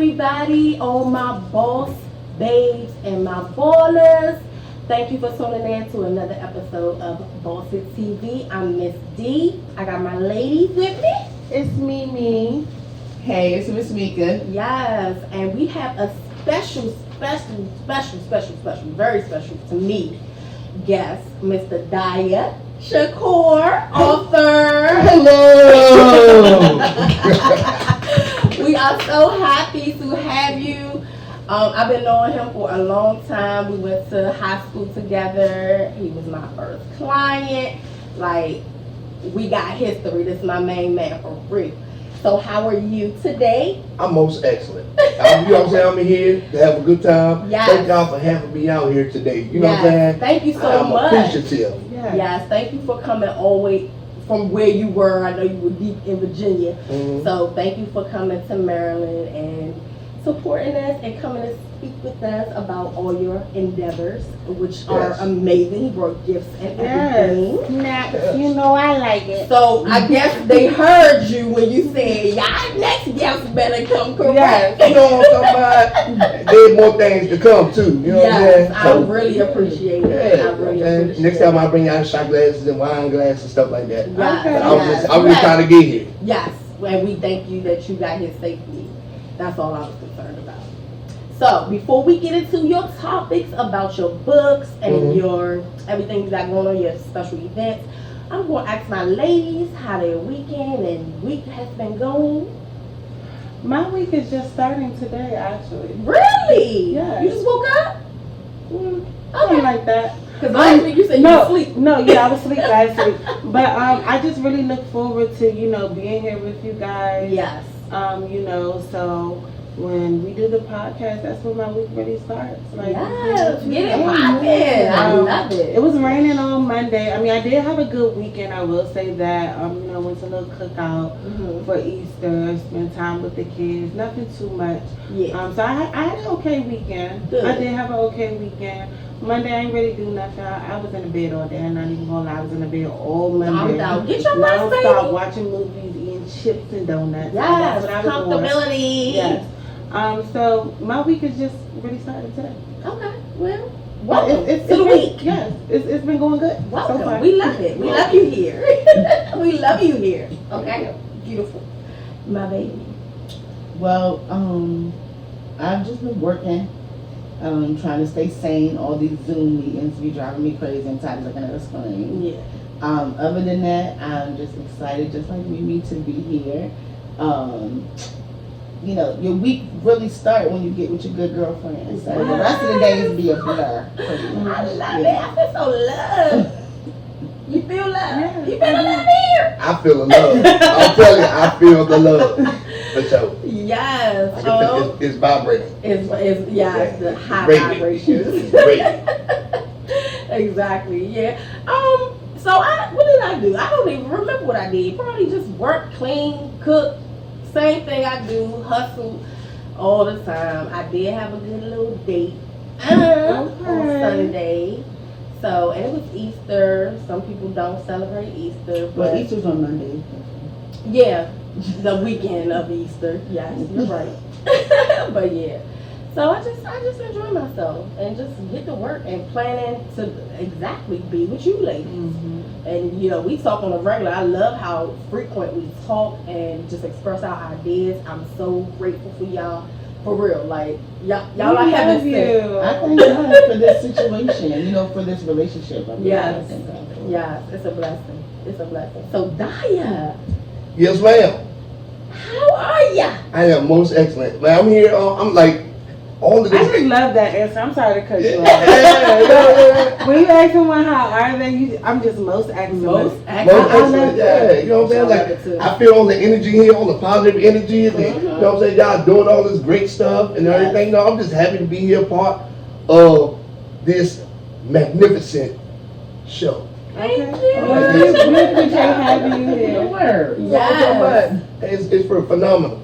everybody, all my boss babes and my ballers. Thank you for tuning in to another episode of Boss It TV. I'm Miss D. I got my ladies with me. It's me. Hey, it's Miss Meka. Yes, and we have a very special to me guest, Mr. Diya, Shakoor, author. Hello. We are so happy to have you. I've been knowing him for a long time. We went to high school together. He was my first client. Like, we got history. This is my main man for real. So how are you today? I'm most excellent. You know what I'm saying? I'm here to have a good time. Yes. Thank y'all for having me out here today. You know what I'm saying? Thank you so I'm much. appreciative. Yes, thank you for coming all the way from where you were. I know you were deep in Virginia. Mm-hmm. So thank you for coming to Maryland and supporting us and coming to speak with us about all your endeavors, which are amazing. He brought gifts and everything. Yes. You know I like it. So I guess they heard you when you said, y'all next guest better come correct. You know what I'm talking about? There's more things to come too. You know what I'm saying? I really appreciate it. I really appreciate Next time I bring y'all shot glasses and wine glasses and stuff like that. Yes. I'm just trying to get here. Yes, and we thank you that you got here safely. That's all I was concerned about. So before we get into your topics about your books and your everything you got going on, your special events, I'm going to ask my ladies how their weekend and week has been going. My week is just starting today, actually. Really? Yeah. You just woke up? Something like that. Because last week you said you were asleep. No, I was asleep last week. But I just really look forward to, being here with you guys. Yes. So when we do the podcast, that's when my week really starts. Yes, get it poppin'. I love it. It was raining on Monday. I mean, I did have a good weekend, I will say that. Went to a little cookout for Easter, spent time with the kids, nothing too much. Yeah. So I had an okay weekend. Good. I did have an okay weekend. Monday, I ain't really do nothing. I was in the bed all day. I'm not even gonna lie. I was in the bed all Monday. Get your rest, baby. Stop watching movies, eating chips and donuts. Yes, That's what I was comfortability. doing. Yes. So my week is just really started today. Okay. Well, welcome it's to the week. Yes, it's been going good. Welcome. So far. We love it. We love you here. We love you here. Okay. Beautiful. My baby. Well, I've just been working, trying to stay sane. All these Zoom meetings be driving me crazy. I'm tired of looking at a screen. Yeah. Other than that, I'm just excited, just like Mimi, to be here. Your week really start when you get with your good girlfriend. So the rest of the days be a blur. I love it. I feel so loved. You feel love? Yeah. You feel the love here? I feel the love. I'll tell you, I feel the love. For sure. Yes. I can feel it's vibrating. It's the high Rating. vibrations. It's rating. Exactly. Yeah. So what did I do? I don't even remember what I did. Probably just work, clean, cook. Same thing I do, hustle all the time. I did have a good little date on Sunday. So, and it was Easter. Some people don't celebrate Easter. But Easter's on Monday. Yeah, the weekend of Easter. Yes, you're right. But yeah. So I just enjoy myself and just get to work and planning to exactly be with you ladies. And we talk on a regular. I love how frequent we talk and just express our ideas. I'm so grateful for y'all. For real, like y'all are heaven sent. I thank God for this situation, for this relationship. Yes, it's a blessing. It's a blessing. So Diya, Yes, ma'am. how are ya? I am most excellent. Man, I'm here. I'm like all of I this. just love that answer. I'm sorry to cut you off. Yeah. When you ask someone how are they, I'm just most excellent. Most excellent, yeah. You know what I'm saying? Like, I feel all the energy here, all the positive energy. You know what I'm saying? Y'all doing all this great stuff and everything. No, I'm just happy to be here, part of this magnificent show. Thank you. We appreciate having you here. Yes. It's for phenomenal.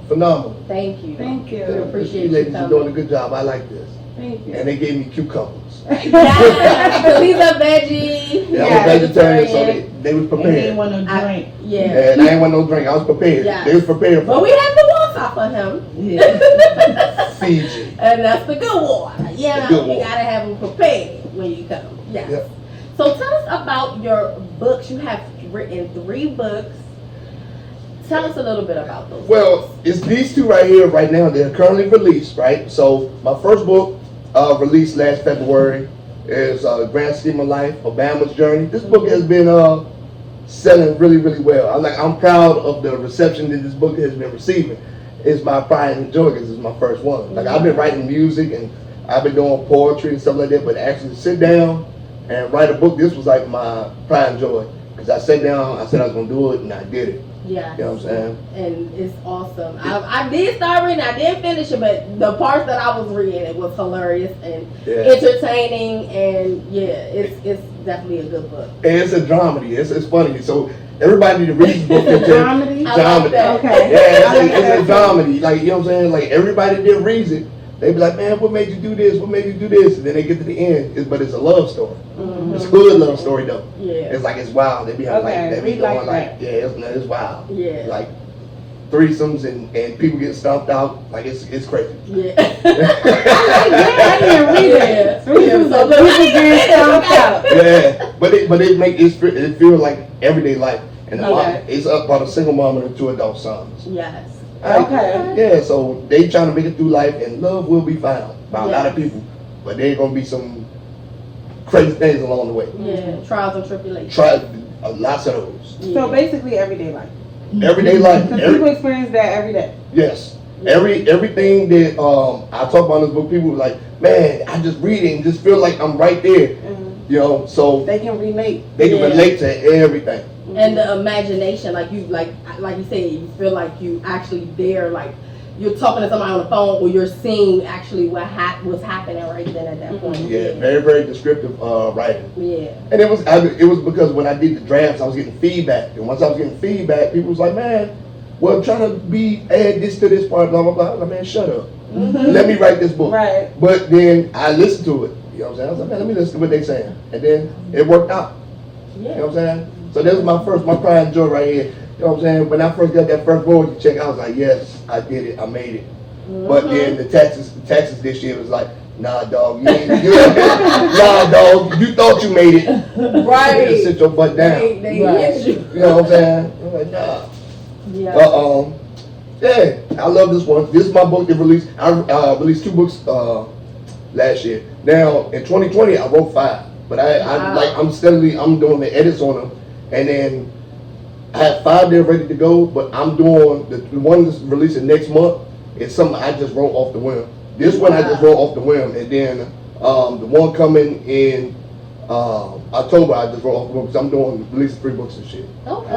Thank you. Thank you. We appreciate You ladies you are coming. doing a good job. I like this. Thank you. And they gave me cucumbers. Yes, he's a veggie. Yeah, I'm a vegetarian, so they was And they prepared. want to drink. Yeah. And I ain't want no drink. I was prepared. Yes. They was prepared for But we have to want stop for him. Yeah. Fiji. And that's the good water. The Yeah, good you water. gotta have them prepared when you come. Yes. Yep. So tell us about your books. You have written 3 books. Tell us a little bit about those. Well, it's these 2 right here, right now. They're currently released, right? So my first book, released last February, is Grand Scheme of Life, Obama's Journey. This book has been selling really, really well. I'm proud of the reception that this book has been receiving. It's my pride and joy because it's my first one. Like, I've been writing music and I've been doing poetry and stuff like that, but actually sit down and write a book, this was like my pride and joy. Because I sat down, I said I was going to do it, and I did it. Yeah. You know what I'm saying? And it's awesome. I did start reading. I didn't finish it, but the parts that I was reading, it was hilarious and entertaining. And yeah, it's definitely a good book. And it's a dramedy. It's funny. So everybody that reads the book can tell. Dramedy? I like that. Okay. Yeah, it's a dramedy. Like, you know what I'm saying? Like, everybody that reads it, they be like, man, what made you do this? What made you do this? And then they get to the end, but it's a love story. Mm-hmm. It's a good love story though. Yeah. It's like, it's wild. They be like, Okay, they be we going like like, that. yeah, it's wild. Yeah. Like threesomes and people get stomped out. Like, it's crazy. Yeah. I didn't read it. Yeah. Reasons So of the- people getting stomped out. Yeah, but it make it feel like everyday life. And the Okay. mom, it's about a single mom and 2 adult sons. Yes. Okay. Yeah, so they trying to make it through life, and love will be found by a lot of Yes. people, but there gonna be some crazy things along the way. Yeah. Trials and tribulations. Try lots of those. Yeah. So basically everyday life. Everyday life. Because people experience that every day. Yes. Everything that I talk about in this book, people were like, man, I just read it and just feel like I'm right there. You know, so They can relate. they can Yeah. relate to everything. And the imagination, like you said, you feel like you actually there, like you're talking to somebody on the phone, or you're seeing actually was happening right then at that point. Yeah, very, very descriptive writing. Yeah. And it was because when I did the drafts, I was getting feedback, and once I was getting feedback, people was like, man, well, trying to add this to this part, blah blah blah. I was like, man, shut up. Let me write this book. Right. But then I listened to it. You know what I'm saying? I was like, man, let me listen to what they saying, and then it worked out. You know what I'm saying? So this was my pride and joy right here. You know what I'm saying? When I first got that first royalty check, I was like, yes, I did it, I made it. But then the taxes this year was like, nah, dog, nah, dog, you thought you made it. Right. You sit your butt down. They hit you. You know what I'm saying? I'm like, nah. Yeah. Yeah, I love this one. This is my book that released. I released 2 books last year. Now in 2020, I wrote 5, but I'm doing the edits on them, and then I have 5 there ready to go. But I'm doing the one that's releasing next month. It's something I just wrote off the whim. This one I just wrote off the whim, and then the one coming in October I just wrote off the whim because I'm doing releasing 3 books and shit. Okay.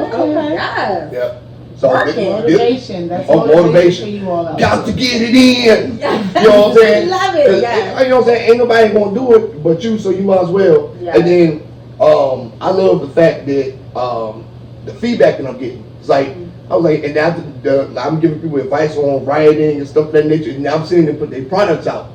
Yes. Yeah. So Motivation. That's motivation. motivation for you all out. Got to get it in. You know what I'm saying? Love it. 'Cause, Yeah. you know what I'm saying? Ain't nobody gonna do it but you, so you might as well. Yeah. And then I love the fact that the feedback that I'm getting. It's like I was like, and now I'm giving people advice on writing and stuff of that nature. And now I'm seeing them put their products out.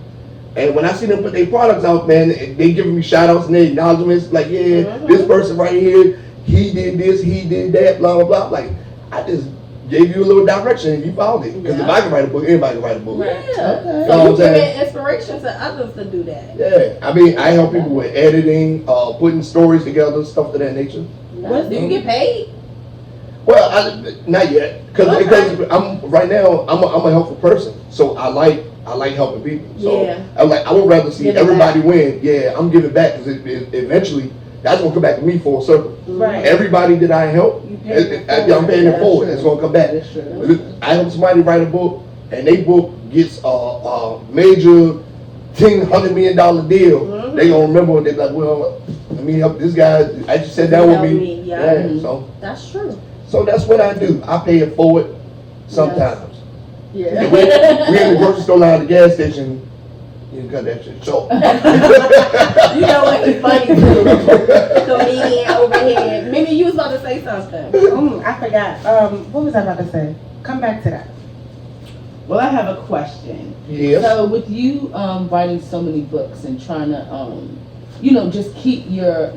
And when I see them put their products out, man, they giving me shout outs and their acknowledgments. Like, yeah, this person right here, he did this, he did that, blah blah blah. Like, I just gave you a little direction and you followed it. Because if I can write a book, anybody can write a book. Yeah. Okay. So You know you what I'm giving saying? inspiration to others to do that. Yeah, I mean, I help people with editing, putting stories together, stuff of that nature. Do you get paid? Well, not yet, because I'm right now. I'm a helpful person, so I like helping people. So Yeah. I would rather see Give it everybody back. win. Yeah, I'm giving back because eventually that's gonna come back to me full circle. Right. Everybody that I help, You pay it I'm paying it That's forward. true. It's gonna come back. That's true. I help somebody write a book, and they book gets a major $100 million deal. They gonna remember. They're like, well, let me help this guy. I just sat down with Help me. me, yeah. So That's true. that's what I do. I pay it forward sometimes. Yeah. We in the grocery store line at the gas station. You can cut that shit short. You know what? He's funny too. Comedian over here. Maybe you was about to say something. I forgot. What was I about to say? Come back to that. Well, I have a question. Yes. So with you writing so many books and trying to just keep your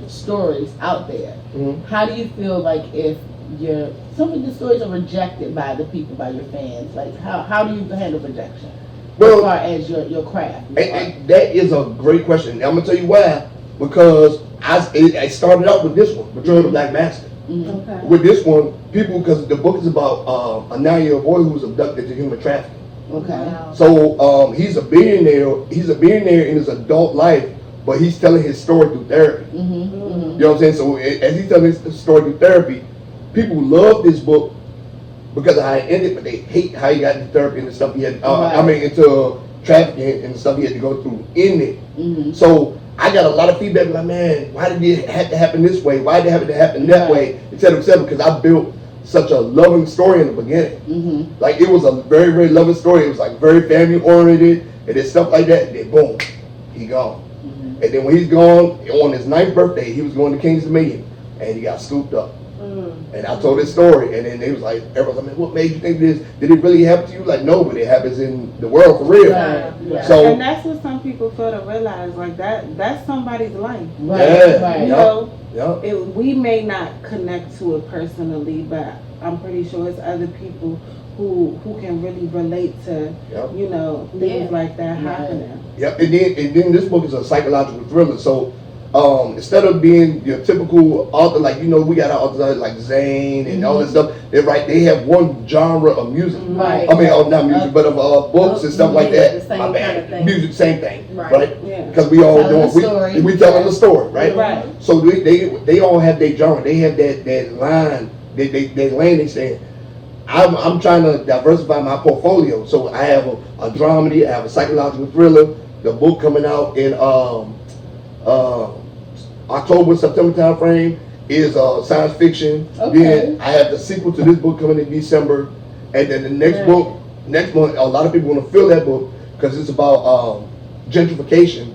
stories out there, Mhm. how do you feel like if your some of the stories are rejected by the people, by your fans. Like, how do you handle rejection? Well, as far as your craft. And that is a great question. I'm gonna tell you why. Because I started out with this one, Betrayal of the Black Master. Mm-hmm. Okay. With this one, people, because the book is about a 9-year-old boy who was abducted to human trafficking. Okay. Wow. So he's a billionaire. He's a billionaire in his adult life, but he's telling his story through therapy. Mm-hmm. Mm-hmm. You know what I'm saying? So as he's telling his story through therapy, people love this book because of how it ended, but they hate how he got into therapy and the stuff he had. Right. I mean, into trafficking and the stuff he had to go through in it. Mm-hmm. So I got a lot of feedback like, man, why did it have to happen this way? Why did it have to happen that way? Et cetera, because I built such a loving story in the beginning. Mm-hmm. Like, it was a very, very loving story. It was like very family oriented and then stuff like that. And then boom, he gone. Mm-hmm. And then when he's gone, on his 9th birthday, he was going to King's Dominion and he got scooped up. And I told this story, and then they was like, everyone's like, man, what made you think this? Did it really happen to you? Like, no, but it happens in the world for real. Right. Right. So, And that's what some people fail to realize, like that's somebody's life. Right. Yeah. Right. You know, yeah. we may not connect to it personally, but I'm pretty sure it's other people who can really relate to, Yep. you know, things like that Right. happening. Yep. And then this book is a psychological thriller. So instead of being your typical author, like, you know, we got authors like Zane and all this stuff. They have one genre of music. Right. I mean, not music, but of books and stuff like Yeah, that. the same My bad. kind of thing. Music, same thing. Right. Yeah. Because we all Telling doing the story. we telling the story, right? Right. So they all have their genre. They have that line. They lane. They saying, I'm trying to diversify my portfolio. So I have a dramedy. I have a psychological thriller. The book coming out in October, September time frame is science fiction. Okay. Then I have the sequel to this book coming in December, and then the next book, next month, a lot of people want to fill that book because it's about gentrification,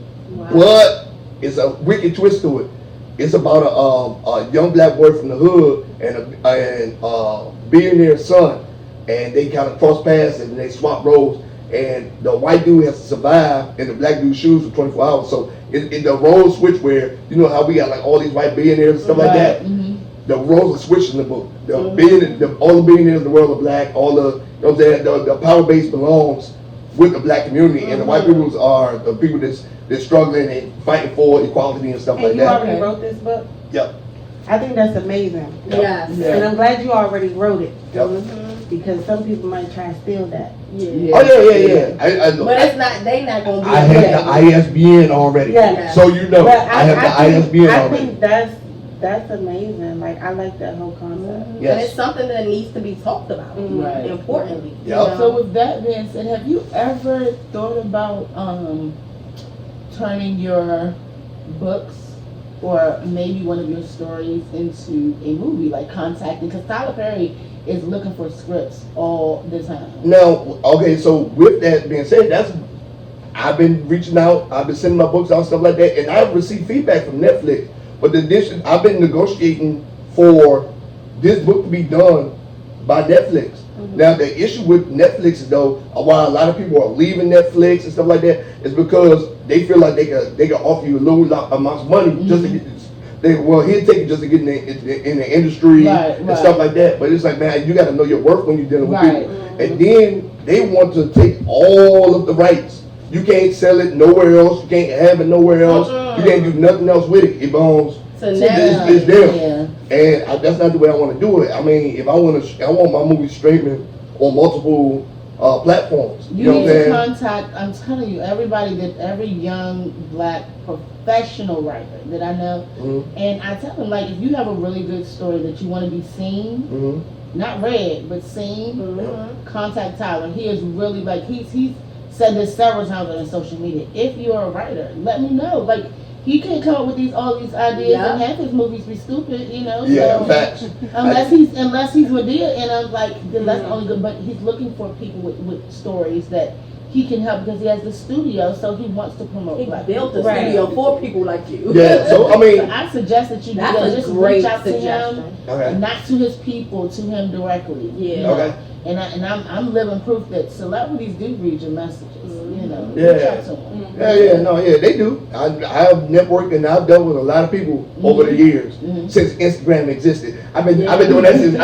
but it's a wicked twist to it. It's about a young black boy from the hood and a billionaire son, and they kind of cross paths and they swap roles. And the white dude has to survive in the black dude's shoes for 24 hours. So in the roles switch where, you know how we got like all these white billionaires and stuff like that? Mm-hmm. The roles are switched in the book. All the billionaires in the world are black. All the, you know what I'm saying, the power base belongs with the black community. And the white people are the people that's struggling and fighting for equality and stuff And like you that. already wrote this book? Yep. I think that's amazing. Yes. And I'm glad you already wrote it. Yep. Because some people might try and steal that. Yeah. Oh yeah. But it's not. They not gonna do I that. had the ISBN already. Yeah. So you know, But I have the ISBN I already. think that's amazing. Like, I like that whole concept. Yes. And it's something that needs to be talked about. Right. Importantly. Yep. You know? So with that being said, have you ever thought about turning your books or maybe one of your stories into a movie, like contacting? Because Tyler Perry is looking for scripts all the time. Now, okay, so with that being said, I've been reaching out, I've been sending my books out, stuff like that, and I've received feedback from Netflix. But I've been negotiating for this book to be done by Netflix. Now, the issue with Netflix is, though, why a lot of people are leaving Netflix and stuff like that, is because they feel like they can offer you a little amount of money just to get this. He'll take you just to get in the industry and stuff like that. But it's like, man, you got to know your worth when you're dealing with people. And then they want to take all of the rights. You can't sell it nowhere else. You can't have it nowhere else. You can't do nothing else with it. It belongs So it's now, them. And that's not the way I want to do it. I mean, if I want my movie streaming on multiple platforms. You know need what I'm to saying? contact, I'm telling you, every young black professional writer that I know, and I tell them, like, if you have a really good story that you want to be seen, not read, but seen, contact Tyler. He is really, like, he's said this several times on his social media. If you're a writer, let me know. Like, he can't come up with all these ideas and have his movies be stupid, you know. Yeah, so, facts. Unless he's with Diya, and I'm like, then that's only good. But he's looking for people with stories that he can help because he has the studio, so he wants to promote. he black built a people. studio for people like you. Yeah, so I So mean, I suggest that you do That's that. a Just great reach out suggestion. to him, okay. not to his people, to him directly. Yeah. you know? Okay. And I'm living proof that celebrities do read your messages. You know, Yeah. reach out to him. They do. I've networked and I've dealt with a lot of people over the years since Instagram existed. I've been doing that since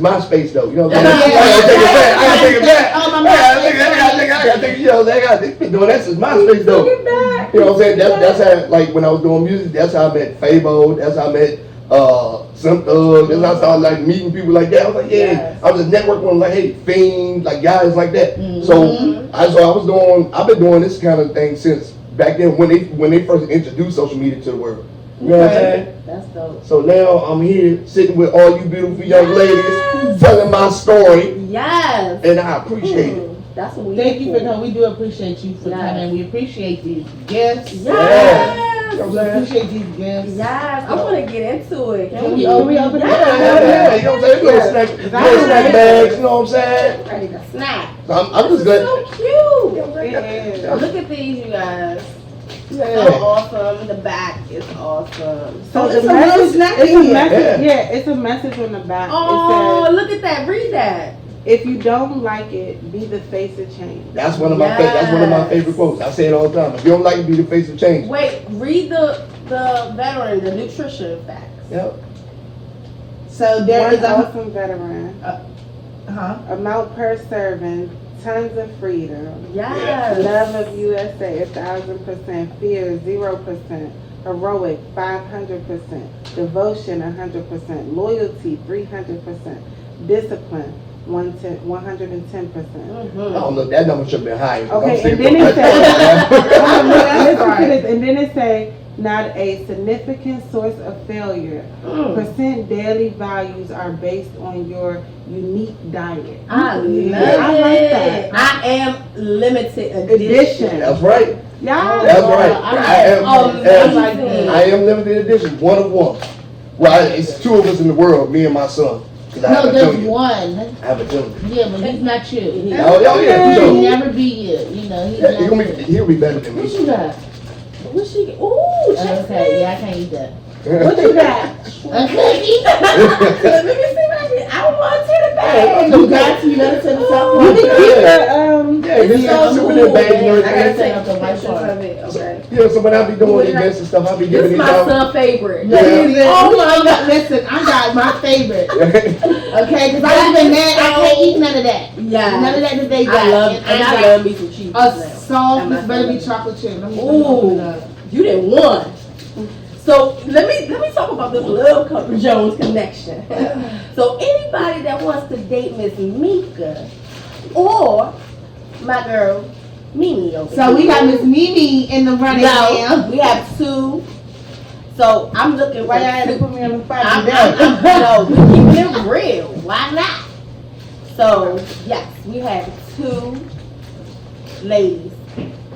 MySpace though. You know what I'm saying? I gotta take it back. I gotta take it. You know, they've been doing that since MySpace though. You know what I'm saying? That's how, like, when I was doing music, that's how I met Fabo. That's how I met some thugs. That's how I started like meeting people like that. I was like, I was just networking with them, like, hey, Fiend, like guys like that. So I've been doing this kind of thing since back then when they first introduced social media to the world. You know what I'm saying? That's dope. So now I'm here sitting with all you beautiful young ladies, telling my story. Yes. And I appreciate it. That's what we Thank you for coming. We do appreciate you for coming. We appreciate these gifts. Yes. You know We appreciate these gifts. Yes. I want to get into it. Can we open it? Yeah. You know what I'm saying? Little snack bags, you know what I'm saying? Ready to snack. So I'm just glad. So cute. It is. Look at these, you guys. Yeah. So awesome. The back is awesome. So it's the a little message, snack it's in a here. message. Yeah, it's a message on the back. Oh, It look at that. Read that. says, "If you don't like it, be the face of change." That's one of my favorite quotes. I say it all the time. If you don't like it, be the face of change. Wait, read the veteran, the nutrition facts. Yep. So there One is a awesome veteran. Amount per serving, tons of freedom. Yes. Love of USA, 1,000%. Fear, 0%. Heroic, 500%. Devotion, 100%. Loyalty, 300%. Discipline, 110%. I don't know. That number should have been higher. Okay, and then it says, and then it say, not a significant source of failure. Percent daily values are based on your unique diet. I love it. I like that. I am limited edition. That's right. Yeah. That's right. Amazing. I am limited edition. One of one. Well, it's two of us in the world, me and my son. no, there's one. I have a junior. Yeah, but he's not you. Oh yeah, He'll sure. never be you. You know, He'll be better than What me. you got? What she get? Ooh, check Okay, yeah, I can't eat that. What you got? A cookie? Let me see what I get. I want to the bag. You got to, you gotta take the top You one. can keep the Yeah, this is super good bag and I gotta everything. take up the white pictures part. of it. Okay. Yeah, so when I be doing events and stuff, I be This giving is these my out. son's favorite. Yeah. Oh my God! Listen, I got my favorite. Okay, because I even mad. I can't eat none of that. Yeah. None of that they got. I love got love me some cheese. a soft. Am I This better be saying? chocolate chip. Let me Ooh. open it up. You didn't won. So let me talk about this Love Couple Jones connection. So anybody that wants to date Miss Meka or my girl Mimi over So we got Miss Mimi in the running now. we have two. So I'm looking Why for y'all had to two. put me on the spot? No, we keeping it real. Why not? So yes, we have two ladies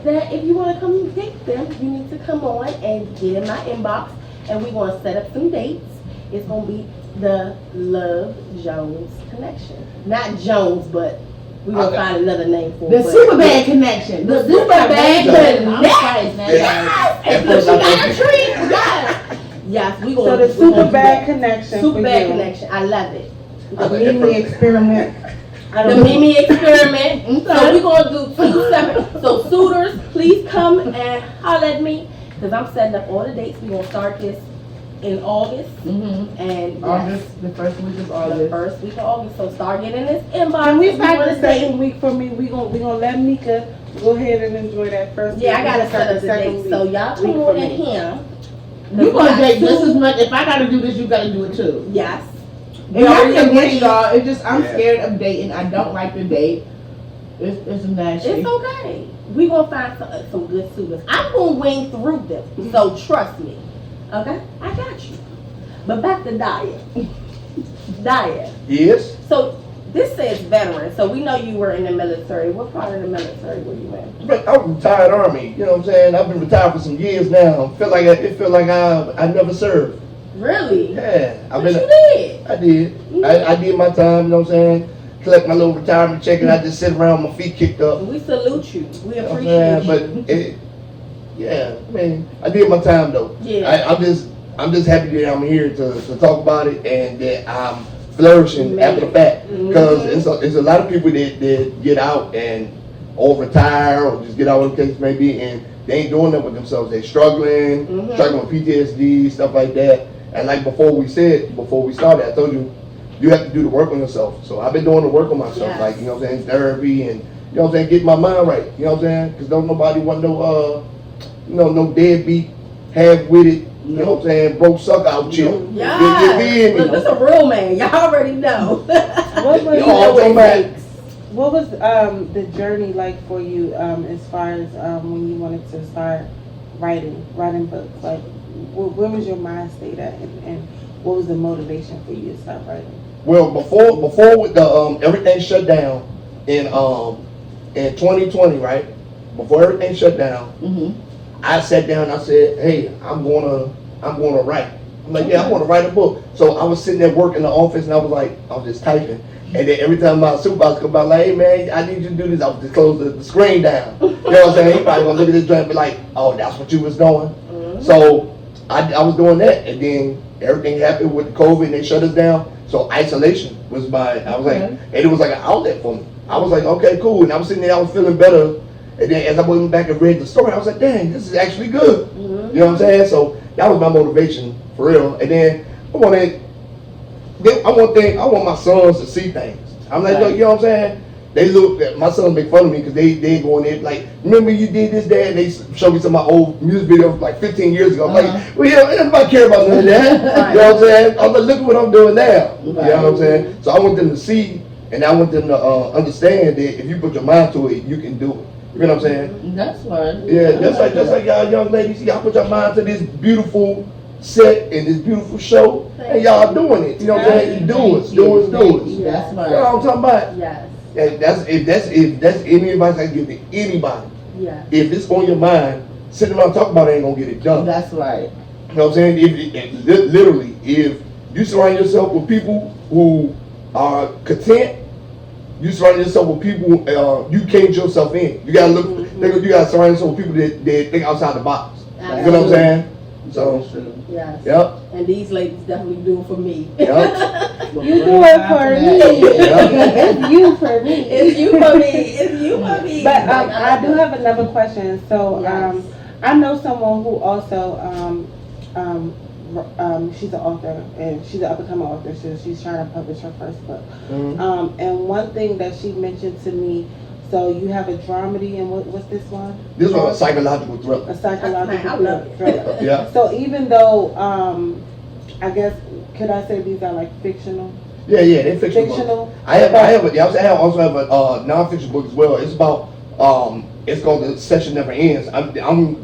that if you want to come date them, you need to come on and get in my inbox, and we're going to set up some dates. It's going to be the Love Jones connection. Not Jones, but we're going to find another name for The it. super bad connection. The Look, super bad connection. I'm fighting that. Yes! And look, she got a treat. Yes. Yes, we're So going the to super bad connection Super for bad you. connection. I love it. The Mimi experiment. I The don't know. Mimi experiment. So we're gonna do two separate. So suitors, please come and holler at me because I'm setting up all the dates. We're gonna start this in August and August, the first week of the August. first week of August. So start getting this inbox. Can we if you start wanna the date. second week for me? We gonna let Meka go ahead and enjoy that first. Yeah, I week. gotta We start set up the second dates. week. So y'all come Week on for in me. here. You gonna date just as much. If I gotta do this, you gotta do it too. Yes. And I already can agreed. against y'all. It's just I'm Yeah. scared of dating. I don't like to date. It's nasty. It's okay. We gonna find some good suitors. I'm gonna wing through them. So trust me. Okay? I got you. But back to Diya. Diya. Yes. So this says veteran. So we know you were in the military. What part of the military were you in? But I'm retired Army. You know what I'm saying? I've been retired for some years now. It feel like I never served. Really? Yeah. What you did? I did. I did my time. You know what I'm saying? Collect my little retirement check and I just sit around with my feet kicked up. We salute you. We You know what I'm appreciate saying? you. But yeah, I mean, I did my time though. Yeah. I'm just happy that I'm here to talk about it and that I'm flourishing after the fact. Because it's a lot of people that get out and or retire or just get out whatever the case may be and they ain't doing that with themselves. They struggling, struggling with PTSD, stuff like that. And like before we started, I told you, you have to do the work on yourself. So I've been doing the work on myself, Yes. like, you know what I'm saying, therapy and, you know what I'm saying, get my mind right. You know what I'm saying? Because don't nobody want no, no deadbeat, half-witted, you know what I'm saying, broke sucker out chill. Yeah. Look, this a real man. Y'all already know. What was the journey like for you as far as when you wanted to start writing books? Like, where was your mind state at, and what was the motivation for you to start writing? Well, before with the everything shut down in 2020, right? Before everything shut down, I sat down and I said, hey, I'm gonna write. I'm like, yeah, I want to write a book. So I was sitting there working in the office and I was just typing. And then every time my supervisor come by, like, hey man, I need you to do this, I would just close the screen down. You know what I'm saying? He probably gonna look at this joint and be like, oh, that's what you was doing. So I was doing that, and then everything happened with COVID and they shut us down. So isolation was I was like, and it was like an outlet for me. I was like, okay, cool. And I was sitting there, I was feeling better. And then as I went back and read the story, I was like, dang, this is actually good. You know what I'm saying? So that was my motivation for real. And then I want my sons to see things. I'm like, you know what I'm saying? They look at my sons make fun of me because they going in like, remember you did this, Dad? And they show me some of my old music videos like 15 years ago. I'm like, well, yeah, nobody care about none of that. You know what I'm saying? I was like, look at what I'm doing now. You know what I'm saying? So I want them to see, and I want them to understand that if you put your mind to it, you can do it. You know what I'm saying? That's right. Yeah, just like y'all young ladies, y'all put your mind to this beautiful set and this beautiful show, and y'all doing it. You know what I'm saying? You do it. That's right. You know what I'm talking about? Yes. And if that's any advice I give to anybody. Yeah. If it's on your mind, sitting around talking about it ain't gonna get it done. That's right. You know what I'm saying? Literally, if you surround yourself with people who are content, you surround yourself with people you cage yourself in. You gotta look. You gotta surround yourself with people that think outside the box. Absolutely. You know what I'm saying? So, yes. Yep. And these ladies definitely do it for me. Yep. You do it for me. It's you for me. It's you for me. It's you for me. But I do have another question. So Yes. I know someone who also she's an author, and she's an up-and-coming author. So she's trying to publish her first book. And one thing that she mentioned to me. So you have a dramedy, and what's this one? This was a psychological thriller. A psychological I love it. thriller. Yeah. So even though I guess could I say these are like fictional? Yeah, they're fictional. Books. I also have a non-fiction book as well. It's about it's called The Session Never Ends. I'm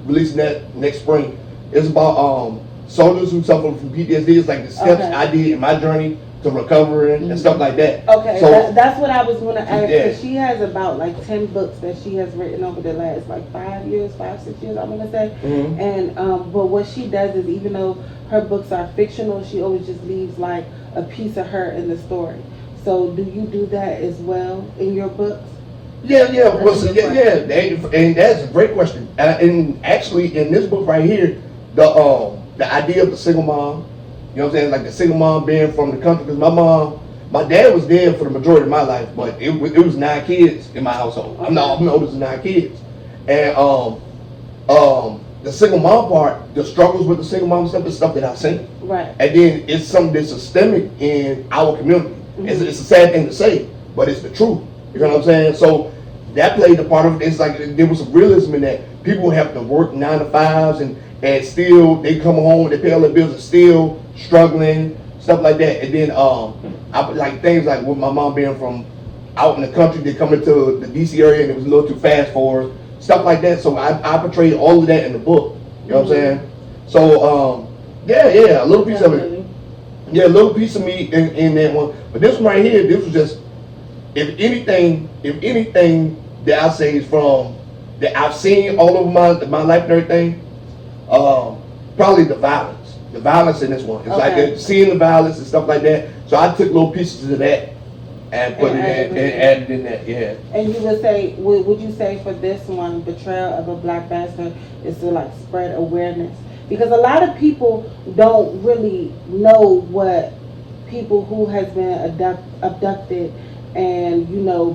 releasing that next spring. It's about soldiers who suffer from PTSD. It's like the steps I did in my journey to recovering and stuff like that. Okay, so that's what I was going to ask. Yeah. She has about like 10 books that she has written over the last like 5 years, 5-6 years, I'm going to say. And but what she does is, even though her books are fictional, she always just leaves like a piece of her in the story. So do you do that as well in your books? Yeah. And that's a great question. And actually, in this book right here, the idea of the single mom. You know what I'm saying? Like the single mom being from the country. Because my dad was there for the majority of my life, but it was 9 kids in my household. I'm the oldest of 9 kids. And the single mom part, the struggles with the single mom stuff is stuff that I've seen. Right. And then it's something that's systemic in our community. It's a sad thing to say, but it's the truth. You know what I'm saying? So that played a part of it. It's like there was some realism in that. People have to work 9 to 5s and still they come home, they pay all their bills and still struggling, stuff like that. And then I like things like with my mom being from out in the country, they come into the DC area and it was a little too fast for her, stuff like that. So I portrayed all of that in the book. You know what I'm saying? So a little piece of it. Yeah, a little piece of me in that one. But this one right here, this was just if anything that I say is from that I've seen all over my life and everything, probably the violence. The violence in this one. It's like seeing the violence and stuff like that. So I took little pieces of that and put it in and added in that, yeah. And you would say, would you say for this one, Betrayal of a Black Bastard, is to like spread awareness? Because a lot of people don't really know what people who has been abducted and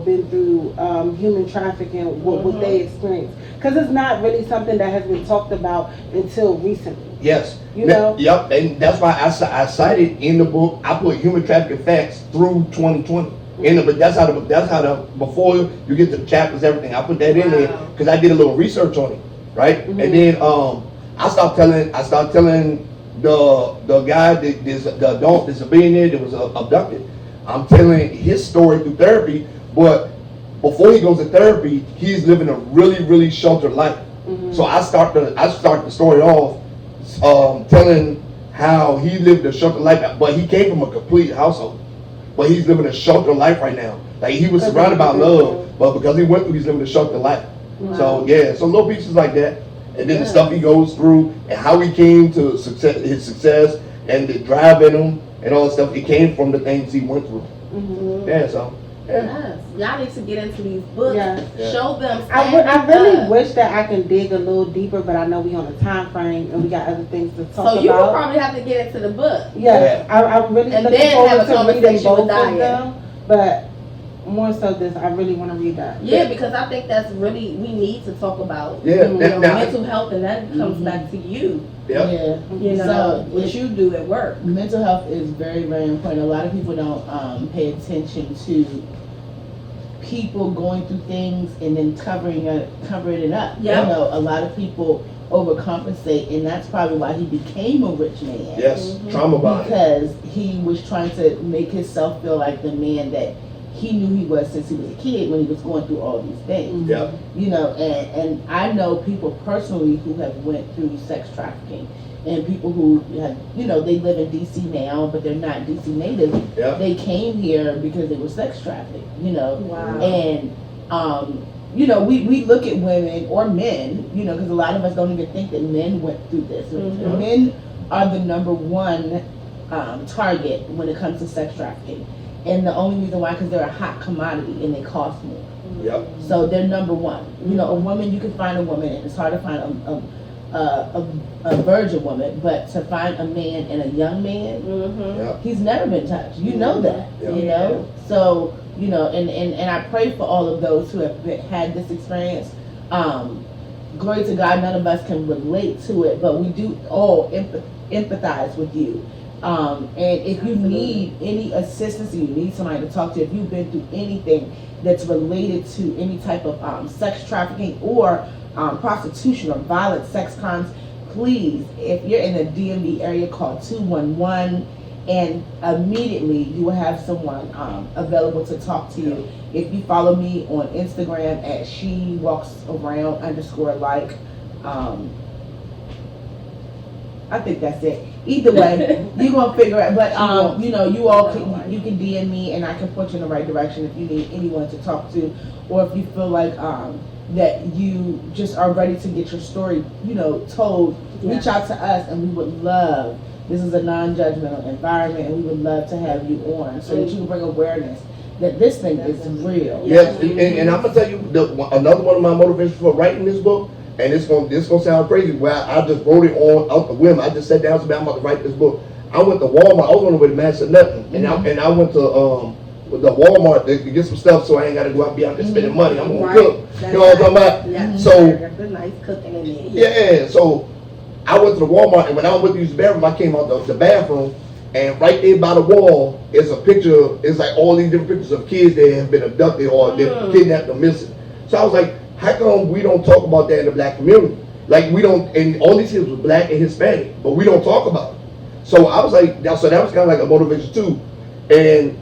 been through human trafficking, what they experienced, because it's not really something that has been talked about until recently. Yes. You know? Yep, and that's why I cited in the book, I put human trafficking facts through 2020. But that's how the before you get to the chapters, everything, I put that in there because I did a little research on it, right? And then I started telling the guy the adult that's a billionaire that was abducted. I'm telling his story through therapy, but before he goes to therapy, he's living a really sheltered life. So I start the story off telling how he lived a sheltered life, but he came from a complete household. But he's living a sheltered life right now. Like he was surrounded by love, but because he went through, he's living a sheltered life. Wow. So yeah, so little pieces like that, and then the stuff he goes through, and how he came to his success, and the drive in him, and all that stuff. It came from the things he went through. Yeah, so. Yeah. Yes, y'all need to get into these books. Yeah. Show them. I really wish that I can dig a little deeper, but I know we on a time frame and we got other things to talk about. So you will probably have to get into the book. Yeah. I'm really and looking then forward have a to reading conversation both with of Diya. them, but more so this, I really want to read that. Yeah, because I think that's really, we need to talk about mental health, and that comes back to you. Yep. Yeah. You know, So what you do at work. Mental health is very important. A lot of people don't pay attention to people going through things and then covering it up. Yeah. You know, a lot of people overcompensate, and that's probably why he became a rich man. Yes, trauma bond. Because he was trying to make himself feel like the man that he knew he was since he was a kid when he was going through all these things. Yeah. You know, and I know people personally who have went through sex trafficking, and people who have, they live in DC now, but they're not DC native. Yeah. They came here because they were sex trafficked, Wow. And, we look at women or men, because a lot of us don't even think that men went through this. Mhm. Men are the number one target when it comes to sex trafficking. And the only reason why, because they're a hot commodity and they cost more. Yep. So they're number one. A woman, you can find a woman, and it's hard to find a virgin woman, but to find a man and a young man, Yep. he's never been touched. You know that. Yeah. So, and I pray for all of those who have had this experience. Glory to God, none of us can relate to it, but we do all empathize with you. And if you need any assistance, you need somebody to talk to, if you've been through anything that's related to any type of sex trafficking or prostitution or violent sex crimes, please, if you're in the DMV area, call 211, and immediately you will have someone available to talk to you. If you follow me on Instagram at shewalksaround_like, I think that's it. Either way, you're gonna figure it. But you all can DM me, and I can point you in the right direction if you need anyone to talk to, or if you feel like that you just are ready to get your story, told. Reach out to us, and we would love. This is a non-judgmental environment, and we would love to have you on so that you can bring awareness that this thing is real. Yes, and I'm gonna tell you another one of my motivations for writing this book. And this gonna sound crazy. Where I just wrote it on out the whim. I just sat down and said, I'm about to write this book. I went to Walmart. I was on the way to Manchester nothing, and I went to the Walmart to get some stuff, so I ain't got to go out and be out there spending money. I'm gonna cook. You know what I'm talking about? Yeah. So the nice cooking in there. yeah. So I went to the Walmart, and when I went to use the bathroom, I came out the bathroom, and right there by the wall is a picture. It's like all these different pictures of kids that have been abducted or they're kidnapped or missing. So I was like, how come we don't talk about that in the black community? Like we don't, and all these kids were black and Hispanic, but we don't talk about it. So I was like, so that was kind of like a motivation too. And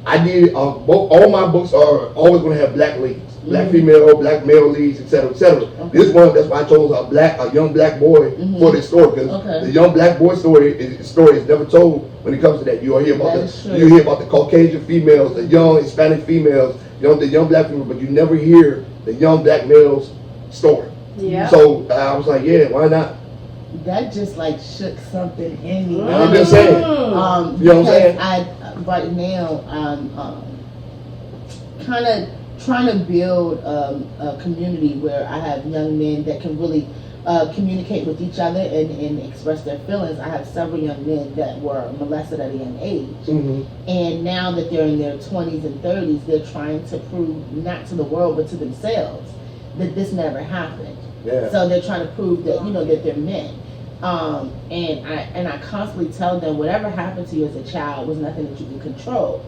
I did, all my books are always going to have black leads, black female, black male leads, etc., etc. Okay. This one, that's why I chose a young black boy for this story, because the young black boy story is never told when it comes to that. You'll hear about the Caucasian females, the young Hispanic females, the young black females, but you never hear the young black male's story. Yeah. So I was like, yeah, why not? That just like shook something in me. I'm just saying. You know what I'm saying? Right now I'm kind of trying to build a community where I have young men that can really communicate with each other and express their feelings. I have several young men that were molested at a young age, and now that they're in their 20s and 30s, they're trying to prove not to the world but to themselves that this never happened. Yeah. So they're trying to prove that that they're men. And I constantly tell them whatever happened to you as a child was nothing that you can control.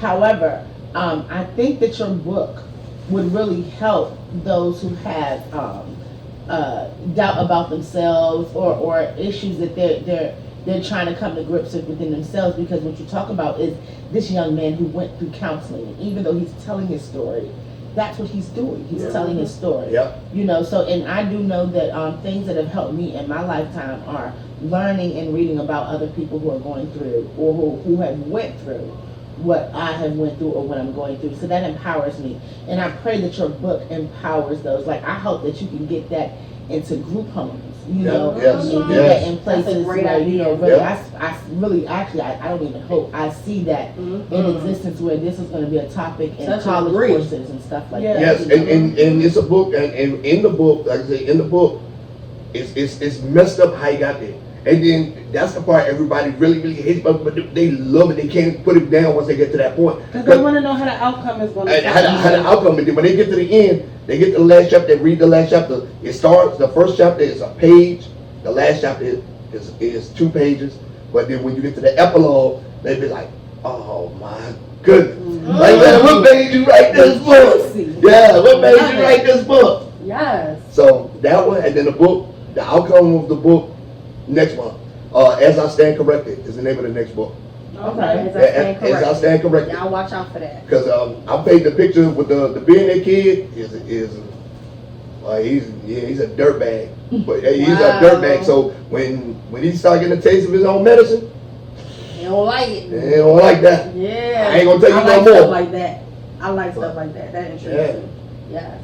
However, I think that your book would really help those who have doubt about themselves or issues that they're trying to come to grips with within themselves, because what you talk about is this young man who went through counseling, and even though he's telling his story, that's what he's doing. He's telling his story. Yep. So, and I do know that things that have helped me in my lifetime are learning and reading about other people who are going through or who have went through what I have went through or what I'm going through. So that empowers me. And I pray that your book empowers those. Like, I hope that you can get that into group homes, Yes. and get Yes. that in places great where, idea. really, Yep. I really, actually, I don't even hope, I see that in existence where this is going to be a topic in Such a college great- courses and stuff like that. Yes, and it's a book, and in the book, like I say, in the book, it's messed up how you got there. And then that's the part everybody really, really hates, but they love it. They can't put it down once they get to that point. Because they want to know how the outcome is going to How the outcome is. When they get to the end, they get to the last chapter, they read the last chapter. It starts, the first chapter is a page, the last chapter is 2 pages. But then when you get to the epilogue, they be like, oh my goodness. Like, man, what made you write this book? Yeah, what made you write this book? Yes. So that one, and then the book, the outcome of the book next month. As I Stand Corrected is the name of the next book. Okay. As I Stand Corrected. Y'all watch out for that. Because I paid the picture with the billionaire kid he's a dirtbag. But he's a dirtbag. So when he start getting a taste of his own medicine, You don't like it. he don't like that. Yeah. I ain't gonna tell you I no like more. Stuff like that. I like stuff like that. That intrigues Yeah. me. Yes.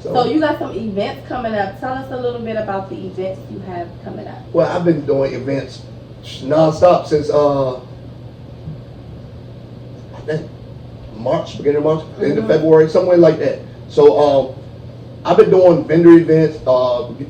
So you got some events coming up. Tell us a little bit about the events you have coming up. Well, I've been doing events nonstop since I think March, beginning of March, end of February, somewhere like that. So I've been doing vendor events,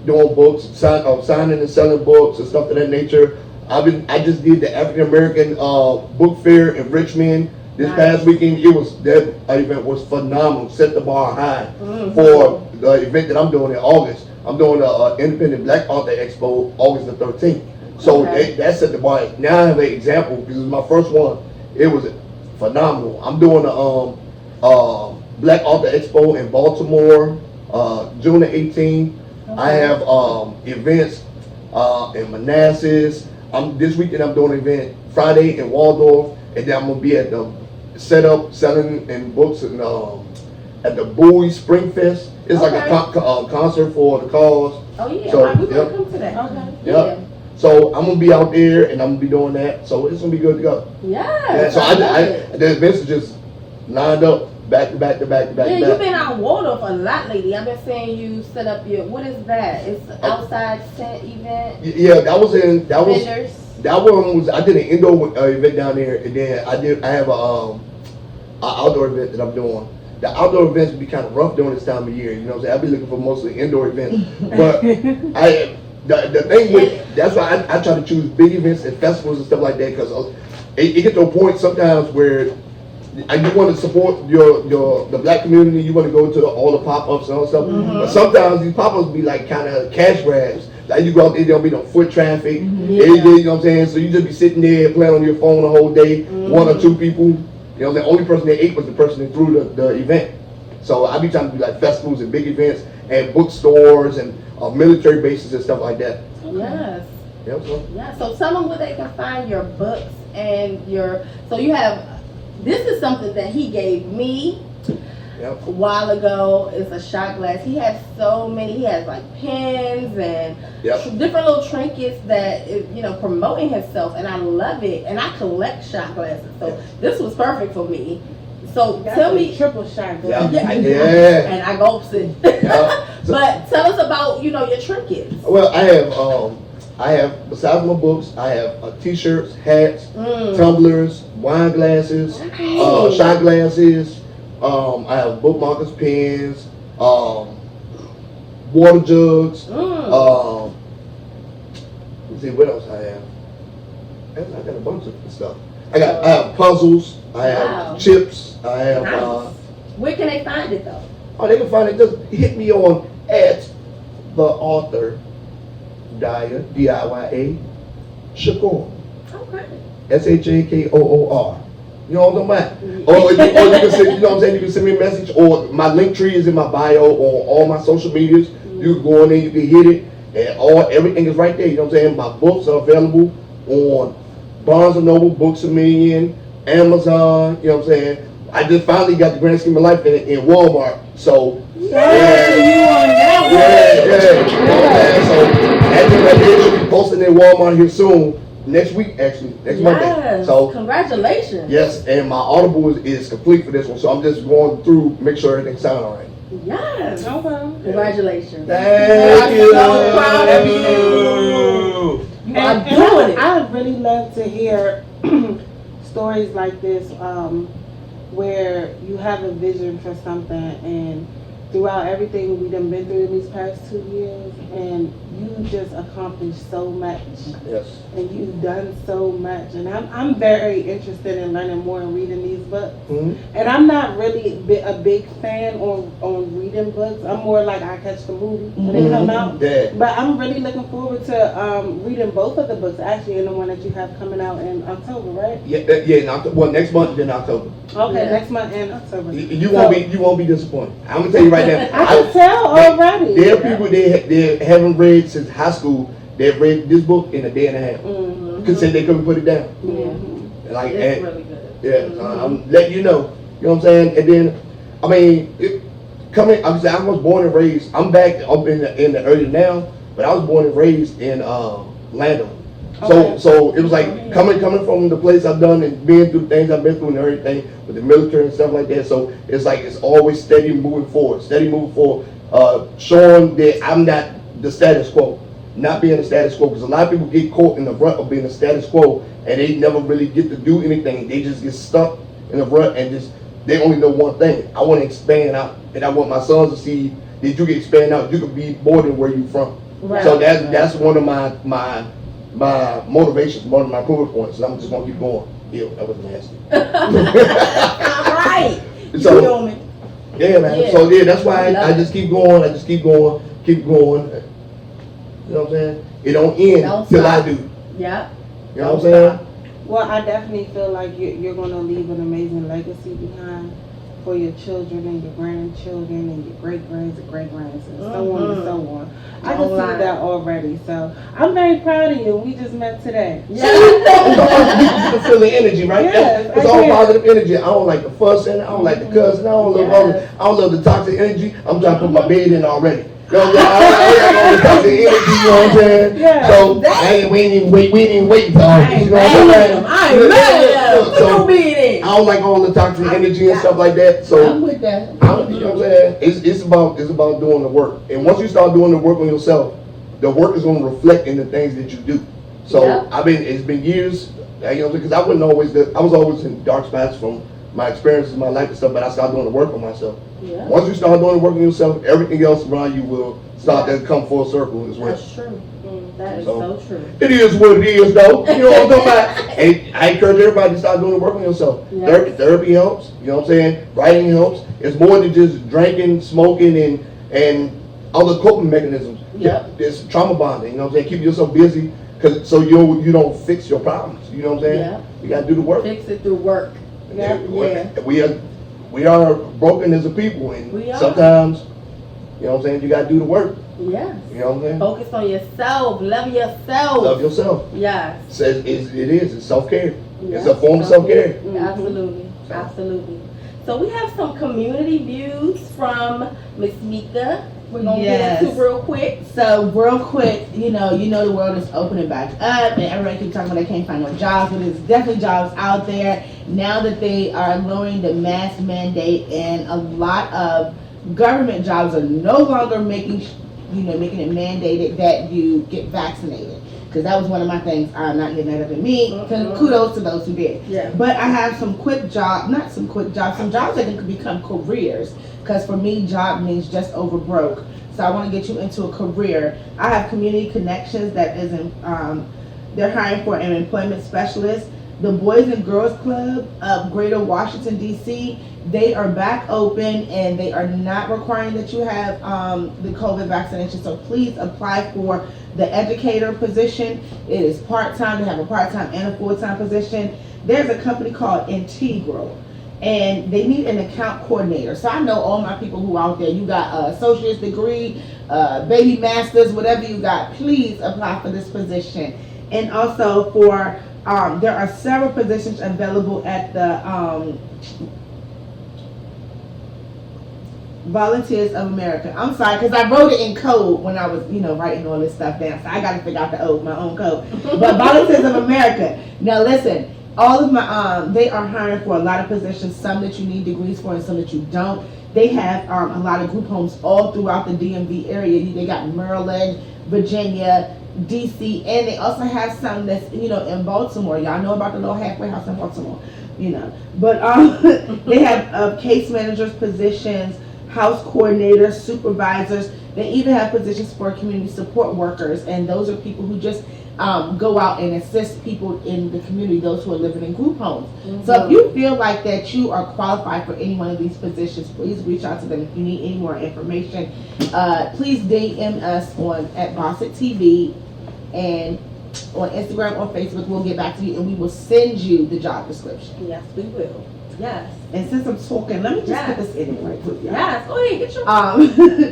doing books, signing and selling books and stuff of that nature. I just did the African American book fair in Richmond this past weekend. That event was phenomenal. Set the bar high for the event that I'm doing in August. I'm doing the Independent Black Author Expo August the 13th. So that set the bar. Now I have an example because it was my first one. It was phenomenal. I'm doing the Black Author Expo in Baltimore, June the 18th. I have events in Manassas. This weekend I'm doing an event Friday in Waldorf, and then I'm gonna be at the setup selling in books and at the Bowie Spring Fest. It's like a concert for the cause. Oh yeah, So, we're gonna come to that. Okay. Yep. So I'm gonna be out there and I'm gonna be doing that. So it's gonna be good to go. Yeah. So the events are just lined up back to back to back to back. Yeah, to you've back. been out Waldorf a lot lately. I've been seeing you set up what is that? It's outside tent event. Yeah, that was Vendors. that one was I did an indoor event down there, and then I have a outdoor event that I'm doing. The outdoor events be kind of rough during this time of year. You know what I'm saying? I'll be looking for mostly indoor events, but the thing with that's why I try to choose big events and festivals and stuff like that, because it gets to a point sometimes where you want to support the black community. You want to go to all the pop-ups and all that stuff, but sometimes these pop-ups be like kind of cash grabs. Like you go out there, there'll be no foot traffic. You know what I'm saying? So you just be sitting there playing on your phone the whole day. One or two people. You know, the only person that ate was the person that threw the event. So I be trying to do like festivals and big events and bookstores and military bases and stuff like that. Yes. Yep, so. Yeah. So tell them where they can find your books and so you have. This is something that he gave me a while ago. It's a shot glass. He has so many. He has like pens and different little trinkets that is, promoting himself, and I love it. And I collect shot glasses, so this was perfect for me. So tell me, triple shot glass. And I go sit. But tell us about your trinkets. Well, I have besides my books, I have t-shirts, hats, tumblers, wine glasses, shot glasses. I have bookmarkers, pens, water jugs. Mm. Let's see what else I have. I got a bunch of stuff. I have puzzles. I have chips. I have. Nice. Where can they find it though? Oh, they can find it. Just hit me on at the author Diya Diya Shakoor. Okay. SHAKOOR. You know what I'm talking about? Or you can send, you know what I'm saying? You can send me a message, or my link tree is in my bio on all my social medias. You can go in there, you can hit it, and everything is right there. You know what I'm saying? My books are available on Barnes and Noble, Books A Million, Amazon. You know what I'm saying? I just finally got the Grand Scheme of Life in Walmart. So yeah. So that should be posted in Walmart here soon. Next week, actually, next Monday. So congratulations. Yes, and my Audible is complete for this one, so I'm just going through, make sure everything sounds all right. Yes. Okay. Congratulations. Thank you. So proud of you. You are doing it. I really love to hear stories like this, where you have a vision for something, and throughout everything we done been through in these past 2 years, and you just accomplished so much. Yes. And you've done so much, and I'm very interested in learning more and reading these books. Mm-hmm. And I'm not really a big fan on reading books. I'm more like I catch the movie when they come out. Yeah. But I'm really looking forward to reading both of the books, actually, and the one that you have coming out in October, right? Yeah. In October. Well, next month in October. Okay, next month in October. You won't be disappointed. I'm gonna tell you right now. I can tell already. There are people they haven't read since high school. They've read this book in a day and a half. Mm-hmm. Could say they couldn't put it down. Mm-hmm. Like It's really good. Yeah, I'm letting you know. You know what I'm saying? And then, I mean, I was born and raised. I'm back up in the early now, but I was born and raised in Lando. So it was like coming from the place I've done and being through things I've been through and everything with the military and stuff like that. So it's like it's always steady moving forward, showing that I'm not the status quo. Not being the status quo, because a lot of people get caught in the rut of being the status quo and they never really get to do anything. They just get stuck in the rut and they only know one thing. I want to expand out, and I want my sons to see that you can expand out. You can be more than where you're from. Right. So that's one of my motivations, one of my proof points. And I'm just gonna keep going. Ew, that was nasty. All right. So yeah, man. Yeah. So yeah, that's why I just keep going. Keep going. You know what I'm saying? It don't end till I do. Yeah. You know what I'm saying? Well, I definitely feel like you're going to leave an amazing legacy behind for your children and your grandchildren and your great-grands and great-grands and so on and so on. I can see that already. So I'm very proud of you. We just met today. Yeah. You can feel the energy, right? Yes, it's all positive energy. I don't like the fussing. I don't like the cussing. I don't love the toxic energy. I'm trying to put my bed in already. You know what I'm saying? I don't toxic energy, you know what I'm saying? Yeah. So we ain't even waiting for all this, you know what I'm saying? I ain't mad at him. Put your bed in. I don't like all the toxic energy and stuff like that. So I'm with that. you know what I'm saying? It's about doing the work. And once you start doing the work on yourself, the work is going to reflect in the things that you do. So it's been years, you know, because I was always in dark spots from my experiences, my life and stuff, but I started doing the work on myself. Yeah. Once you start doing the work on yourself, everything else around you will start to come full circle as well. That's true. That is so true. It is what it is, though. You know what I'm talking about? And I encourage everybody to start doing the work on yourself. Yes. Therapy helps. You know what I'm saying? Writing helps. It's more than just drinking, smoking, and other coping mechanisms. Yep. There's trauma bonding. You know what I'm saying? Keep yourself busy, so you don't fix your problems. You know what I'm saying? Yeah. You gotta do the work. Fix it through work. We are broken as a people, and sometimes, you know what I'm saying, you gotta do the work. Yes. You know what I'm saying? Focus on yourself. Love yourself. Love yourself. Yes. So it's self-care. Yes. It's a form of self-care. Absolutely. Absolutely. So we have some community views from Miss Meka. We're gonna get into real quick. So real quick, you know the world is opening back up, and everybody keeps talking about they can't find no jobs, but there's definitely jobs out there now that they are lowering the mask mandate, and a lot of government jobs are no longer making it mandated that you get vaccinated. Because that was one of my things. I'm not getting that up in me. Kudos to those who did. Yeah. But I have some jobs that can become careers. Because for me, job means just over broke. So I want to get you into a career. I have community connections that is in, they're hiring for an employment specialist. The Boys and Girls Club of Greater Washington, D.C., they are back open and they are not requiring that you have the COVID vaccination. So please apply for the educator position. It is part-time. They have a part-time and a full-time position. There's a company called Integral, and they need an account coordinator. So I know all my people who out there, you got associate's degree, baby masters, whatever you got, please apply for this position. And also for, there are several positions available at the Volunteers of America. I'm sorry, because I wrote it in code when I was, writing all this stuff down. So I got to figure out my own code. But Volunteers of America. Now listen, all of my, they are hiring for a lot of positions, some that you need degrees for and some that you don't. They have a lot of group homes all throughout the DMV area. They got Maryland, Virginia, DC, and they also have some that's, in Baltimore. Y'all know about the little halfway house in Baltimore, But they have case managers positions, house coordinators, supervisors. They even have positions for community support workers, and those are people who just go out and assist people in the community, those who are living in group homes. Mm-hmm. So if you feel like that you are qualified for any one of these positions, please reach out to them. If you need any more information, please DM us at Bosset TV, and on Instagram or Facebook. We'll get back to you and we will send you the job description. Yes, we will. Yes. And since I'm talking, let me just put this in it right quick, y'all. Yes, go ahead,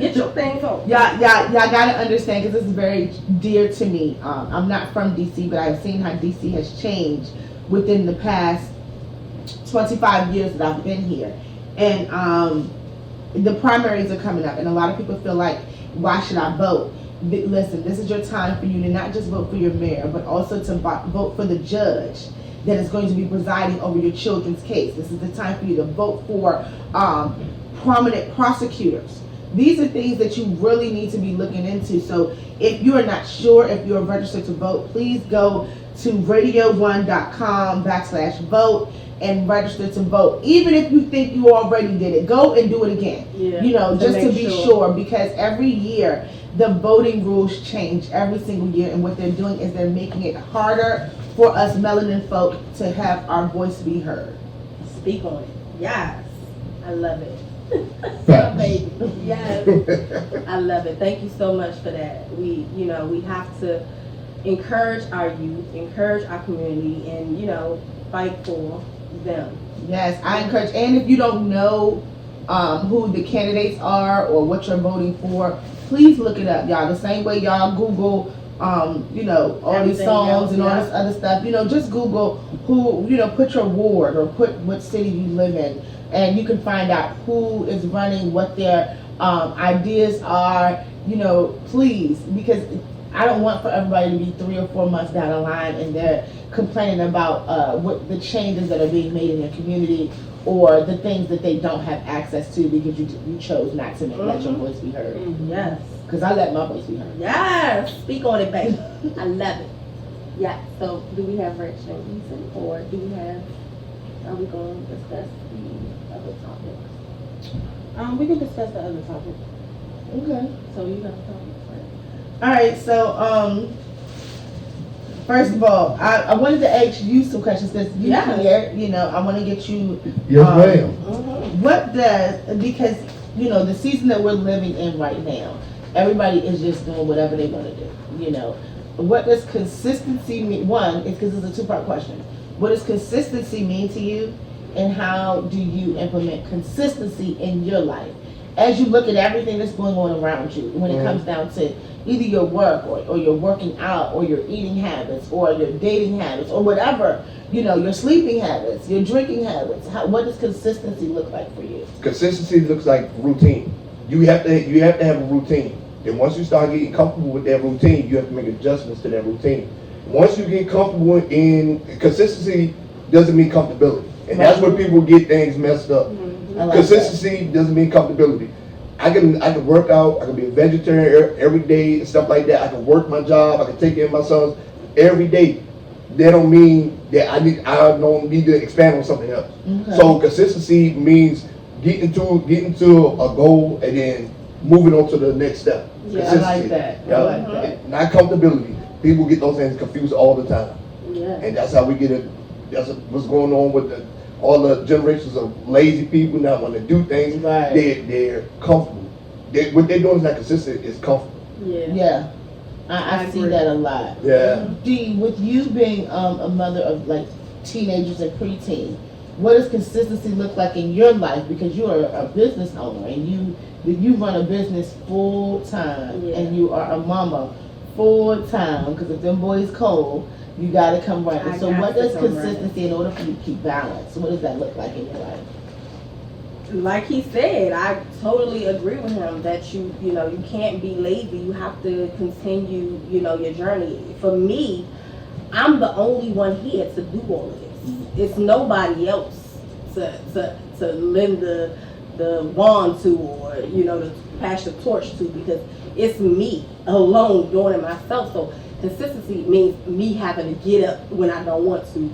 get your things on. Y'all gotta understand, because this is very dear to me. I'm not from DC, but I've seen how DC has changed within the past 25 years that I've been here. And the primaries are coming up, and a lot of people feel like, why should I vote? Listen, this is your time for you to not just vote for your mayor, but also to vote for the judge that is going to be presiding over your children's case. This is the time for you to vote for prominent prosecutors. These are things that you really need to be looking into. So if you are not sure if you're registered to vote, please go to radio1.com/vote and register to vote. Even if you think you already did it, go and do it again. Yeah, just to be sure, because every year the voting rules change every single year, and what they're doing is they're making it harder for us melanin folk to have our voice be heard. Speak on it. Yes. I love it. So, baby. Yes. I love it. Thank you so much for that. We have to encourage our youth, encourage our community, and, fight for them. Yes, I encourage, and if you don't know who the candidates are or what you're voting for, please look it up, y'all. The same way y'all Google, all everything, these songs and all this other stuff. Just Google who, put your ward or put what city you live in, and you can find out who is running, what their ideas are. Please, because I don't want for everybody to be 3 or 4 months down the line and they're complaining about what the changes that are being made in their community, or the things that they don't have access to because you chose not to let your voice be heard. Yes. Because I let my voice be heard. Yes. Speak on it, baby. I love it. Yeah. So do we have Rich and Reason, or are we going to discuss the other topics? We can discuss the other topics. Okay. So you got topics, right? All right. So first of all, I wanted to ask you some questions because you're here. I want to get you. Yes, ma'am. What does, because the season that we're living in right now, everybody is just doing whatever they want to do. What does consistency mean? One, it's because it's a 2-part question. What does consistency mean to you, and how do you implement consistency in your life as you look at everything that's going on around you when it comes down to either your work or your working out or your eating habits or your dating habits or whatever, your sleeping habits, your drinking habits? What does consistency look like for you? Consistency looks like routine. You have to have a routine. And once you start getting comfortable with that routine, you have to make adjustments to that routine. Once you get comfortable in consistency, doesn't mean comfortability, and that's where people get things messed up. Like consistency doesn't mean comfortability. I can work out. I can be a vegetarian every day and stuff like that. I can work my job. I can take care of my sons every day. That don't mean that I don't need to expand on something else. Okay. So consistency means getting to a goal and then moving on to the next step. Yeah, I like that. I like that. Not comfortability. People get those things confused all the time. Yeah. And that's how we get it. That's what's going on with all the generations of lazy people not want to do things. Right. They're comfortable. What they're doing is not consistent. It's comfortable. Yeah. Yeah. I see agree. that a lot. Yeah. Dee, with you being a mother of like teenagers and preteens, what does consistency look like in your life? Because you are a business owner and you run a business full time, Yeah. and you are a mama full time. Because if them boys cold, you got to come running. I So got what to does come consistency in order for you to keep balance? What does that look like in your life? Like he said, I totally agree with him that you can't be lazy. You have to continue, your journey. For me, I'm the only one here to do all of this. It's nobody else to lend the wand to, or to pass the torch to, because it's me alone doing it myself. So consistency means me having to get up when I don't want to,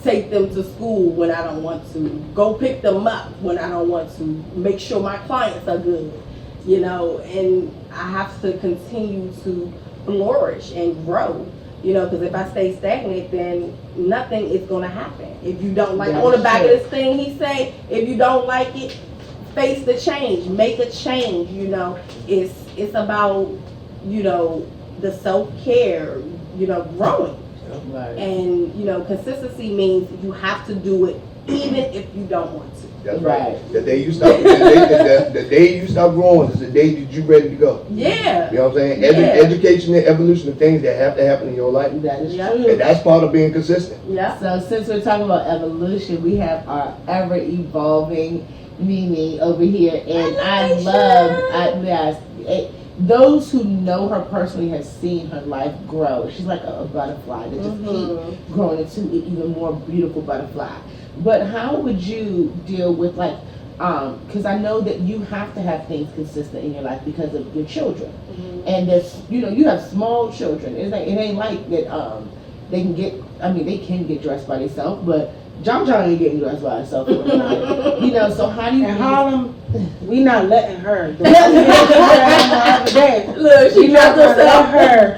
take them to school when I don't want to, go pick them up when I don't want to, make sure my clients are good, and I have to continue to flourish and grow, because if I stay stagnant, then nothing is going to happen. If you don't like, on the back of this thing he say, if you don't like it, face the change, make a change, it's about, the self-care, growing. Right. And consistency means you have to do it even if you don't want to. That's right. The day you stop, the day you stop growing is the day that you ready to go. Yeah. You know what I'm saying? Yeah. Education and evolution of things that have to happen in your life. That is Yeah. true. And that's part of being consistent. Yeah. So since we're talking about evolution, we have our ever evolving Mimi over here, and those who know her personally have seen her life grow. She's like a butterfly that just keeps growing into an even more beautiful butterfly. But how would you deal with because I know that you have to have things consistent in your life because of your children, and there's you have small children. It ain't like that they can get. I mean, they can get dressed by themselves, but John ain't getting dressed by herself. So how do you? In Harlem, we not letting her. Look, she dressed herself. Her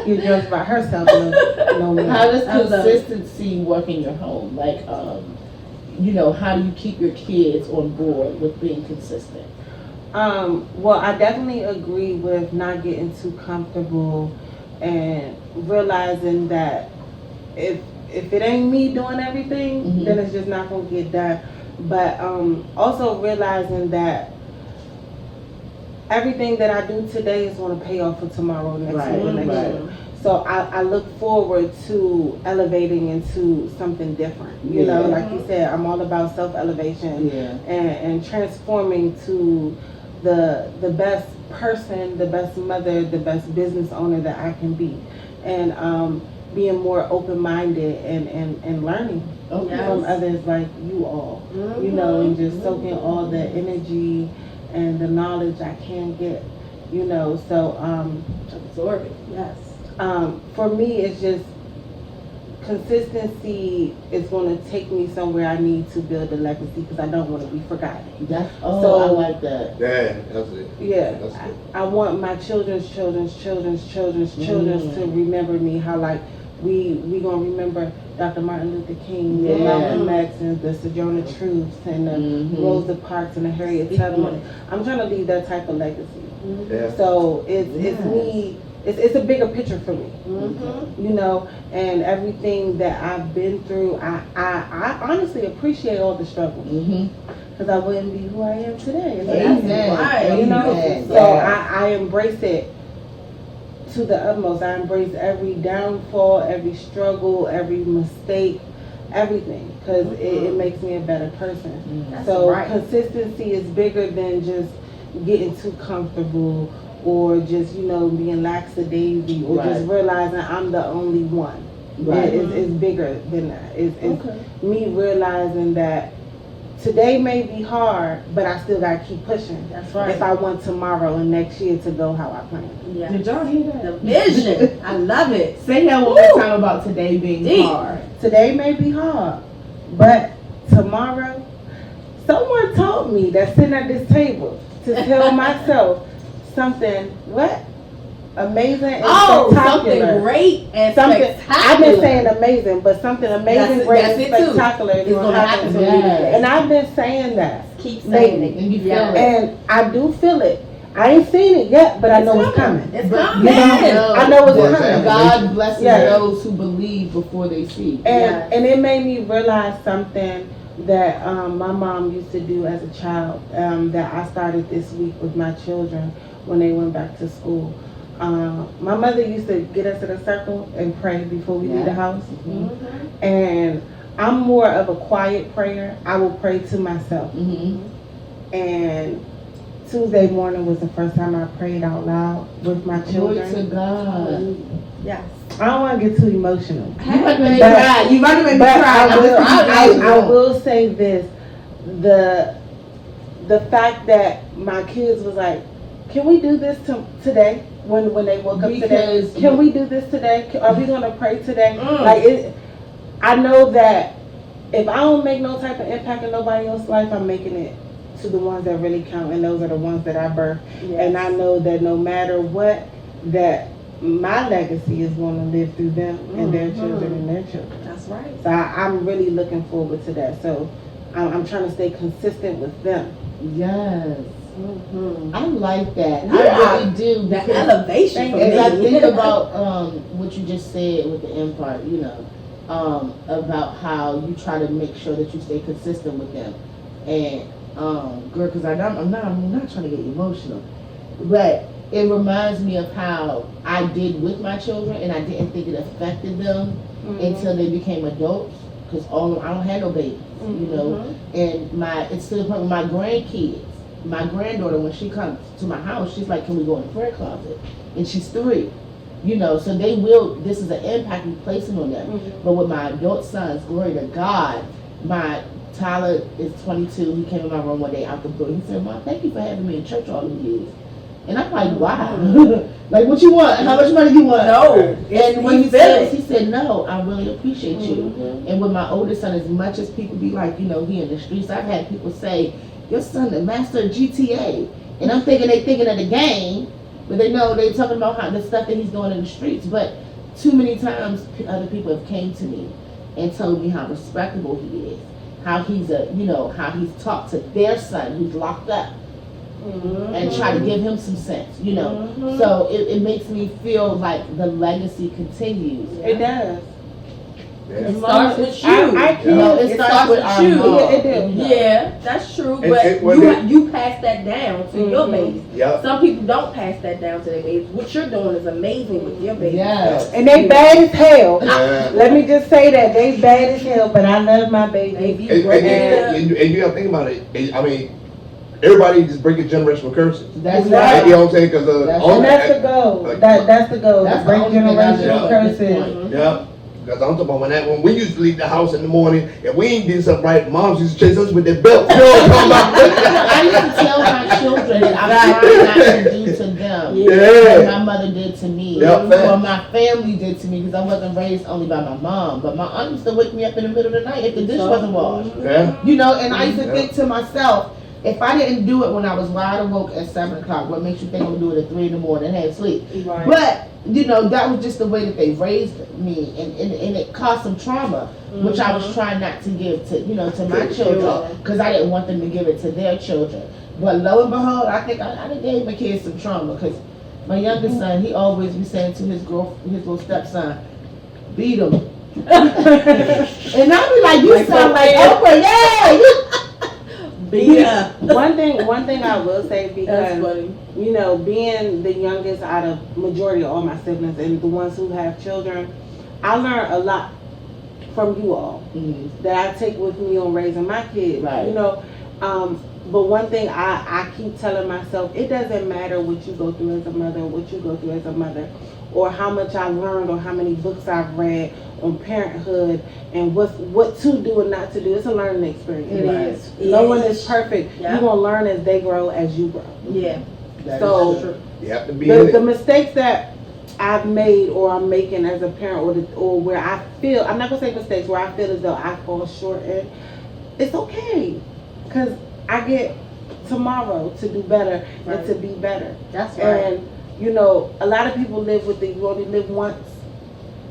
get dressed by herself. No, How does consistency work in your home? Like, how do you keep your kids on board with being consistent? Well, I definitely agree with not getting too comfortable and realizing that if it ain't me doing everything, then it's just not gonna get done. But also realizing that everything that I do today is gonna pay off for tomorrow, next week, next year. So I look forward to elevating into something different. You know, like you said, I'm all about self-elevation and transforming to the best person, the best mother, the best business owner that I can be. And being more open-minded and learning from others like you all, and just soaking all the energy and the knowledge I can get, so Absorb it. Yes. for me it's just consistency is going to take me somewhere I need to build a legacy because I don't want to be forgotten. I like that. Yeah, that's it. Yeah, That's good. I want my children's children to remember me. How like we gonna remember Dr. Martin Luther King, the Malcolm X, and the Sojourner Truths, and the Rosa Parks, and the Harriet Tubman. I'm trying to leave that type of legacy. Yeah. So it's me. It's a bigger picture for me, and everything that I've been through. I honestly appreciate all the struggles. Because I wouldn't be who I am today. Amen. So I embrace it to the utmost. I embrace every downfall, every struggle, every mistake, everything, because it makes me a better person. So consistency is bigger than just getting too comfortable or just being lackadaisy or just realizing I'm the only one. It's bigger than that. It's me realizing that today may be hard, but I still gotta keep pushing. That's right. If I want tomorrow and next year to go how I plan. Yeah. Did y'all hear that? The vision. I love it. Say that one more time about today being hard. Today may be hard, but tomorrow, someone told me that's sitting at this table to tell myself something what amazing and Oh, spectacular. something great and Something spectacular. I've been saying amazing, but something amazing, That's- great, that's and it too. spectacular is It's gonna gonna happen to happen. me. Yes. And I've been saying that Keep saying lately. it. And you feel Yeah. it. And I do feel it. I ain't seen it yet, but I know it's coming. It's But coming. you know, I know it's What's coming. happening? God blesses Yeah. those who believe before they see. Yes. And it made me realize something that my mom used to do as a child that I started this week with my children when they went back to school. My mother used to get us in a circle and pray before we leave the house. Mhm. And I'm more of a quiet prayer. I will pray to myself. Mm-hmm. And Tuesday morning was the first time I prayed out loud with my Glory to children. God. Yes. I don't want to get too emotional. You about to make me But- cry. You about to make me But cry. I will say this: the fact that my kids was like, "Can we do this today?" When they woke up today, Because- can we do this today? Are we gonna pray today? Mm. Like it, I know that if I don't make no type of impact in nobody else's life, I'm making it to the ones that really count, and those are the ones that I birthed. Yes. And I know that no matter what, that my legacy is going to live through them and their Mhm. children and their children. That's right. So I'm really looking forward to that. So I'm trying to stay consistent with them. Yes. Mm-hmm. I like that. Yeah. I really do. That because elevation for as I me. think about what you just said with the empire, about how you try to make sure that you stay consistent with them, and girl, because I'm not trying to get emotional, but it reminds me of how I did with my children, and I didn't think it affected them until they became adults. Because I don't have no babies, and it's to the point with my grandkids. My granddaughter, when she comes to my house, she's like, "Can we go in the prayer closet?" And she's 3, so they will. This is an impact we're placing on them. But with my adult sons, glory to God, my Tyler is 22. He came in my room one day out the blue. He said, "Mom, thank you for having me in church all these years." And I'm like, "Wow, like what you want? How much money you want?" No. And when he said, "No, I really appreciate you." Mhm. And with my oldest son, as much as people be like, he in the streets, I've had people say, "Your son, the master of GTA," and I'm thinking they thinking of the game, but they know they talking about how the stuff that he's doing in the streets. But too many times, other people have came to me and told me how respectable he is, how he's how he's talked to their son who's locked up. And try to give him some sense, So it makes me feel like the legacy continues. It does. It starts with you. I can't. It starts with our you. mom. Yeah, it does. Yeah, that's true. And- But and when you pass that down to your babies. Yep. Some people don't pass that down to their babies. What you're doing is amazing with your babies. Yes. And they bad as hell. Yeah. Let me just say that they bad as hell, but I love my baby. Baby, And, great. and you gotta think about it. I mean, everybody just breaking generational curses. That's Right. right. You know what I'm saying? Because And that's the goal. That's the goal. That's To break the only thing I generational know at this curses. point. yeah. Because I'm talking about when we used to leave the house in the morning, if we ain't did something right, moms used to chase us with their belt. You know what I'm talking about? I used to tell my children that I'm trying not to do to them Yeah. what my mother did to me, Yep. or my family did to me, because I wasn't raised only by my mom. But my aunt used to wake me up in the middle of the night if the dish wasn't washed. Yeah. And I used to think to myself, if I didn't do it when I was wide awoke at 7 o'clock, what makes you think I'm gonna do it at 3 in the morning and have sleep? Right. But that was just the way that they raised me, and it caused some trauma, which I was trying not to give to to my children, because I didn't want them to give it to their children. But lo and behold, I think I done gave my kids some trauma, because my youngest son, he always be saying to his little stepson, "Beat him." And I be like, "You sound like Oprah, yeah." Yeah. One thing I will say, That's because funny. being the youngest out of majority of all my siblings and the ones who have children, I learned a lot from you all that I take with me on raising my kids. Right. But one thing I keep telling myself, it doesn't matter what you go through as a mother, or how much I learned, or how many books I've read on parenthood and what to do and not to do. It's a learning experience. It Right. is. No one is perfect. Yeah. You're gonna learn as they grow, as you grow. Yeah. That is So true. You have to be in the it. mistakes that I've made or I'm making as a parent, or where I feel, I'm not gonna say mistakes, where I feel as though I fall short in, it's okay, because I get tomorrow to do better Right. and to be better. That's right. And you know, a lot of people live with you only live once.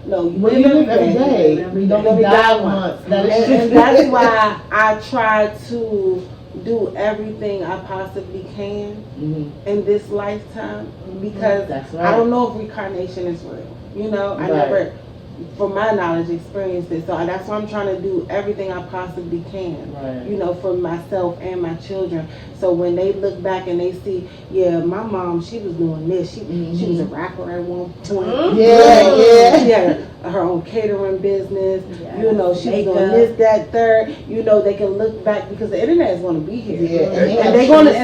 No, you Well, live you live every every day. day. Every You don't day. only die die once. And, and that's why I try to do everything I possibly can Mhm. in this lifetime, because That's I right. don't know if reincarnation is real. You know, I Right. never, from my knowledge, experienced it. So that's why I'm trying to do everything I possibly can. Right. You know, for myself and my children. So when they look back and they see, yeah, my mom, she was doing this. She was a rapper at one point. Mhm. Yeah, She had her own catering business. Yes. You know, she was doing Makeup. this, that, third. You know, they can look back because the internet is going to be here. Yeah, And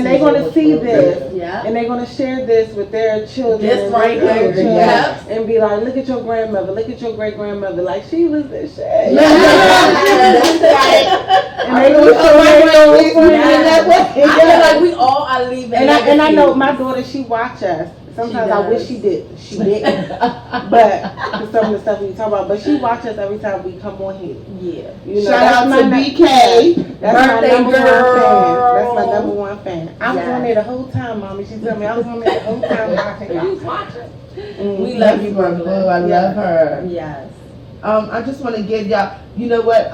they're gonna see this. Yeah. And they're gonna share this with their children. This and right their here. children, Yeah. And be like, look at your grandmother, look at your great grandmother, like she was this shit. That's right. And they gonna show their I feel like we all are leaving. and I legacy. know my daughter, she watch us. Sometimes She I wish does. she did. She didn't. But for some of the stuff we talk about. But she watch us every time we come on here. Yeah. You know, Shout that's out my to nu- BK. That's my Birthday number one fan. girl. That's my number one fan. I was Yes. on there the whole time, mommy. She told me I was on there the whole time. I think Who's watching? Mm. We love you, Boo, I Brooklyn. love her. Yes. I just want to give y'all, you know what,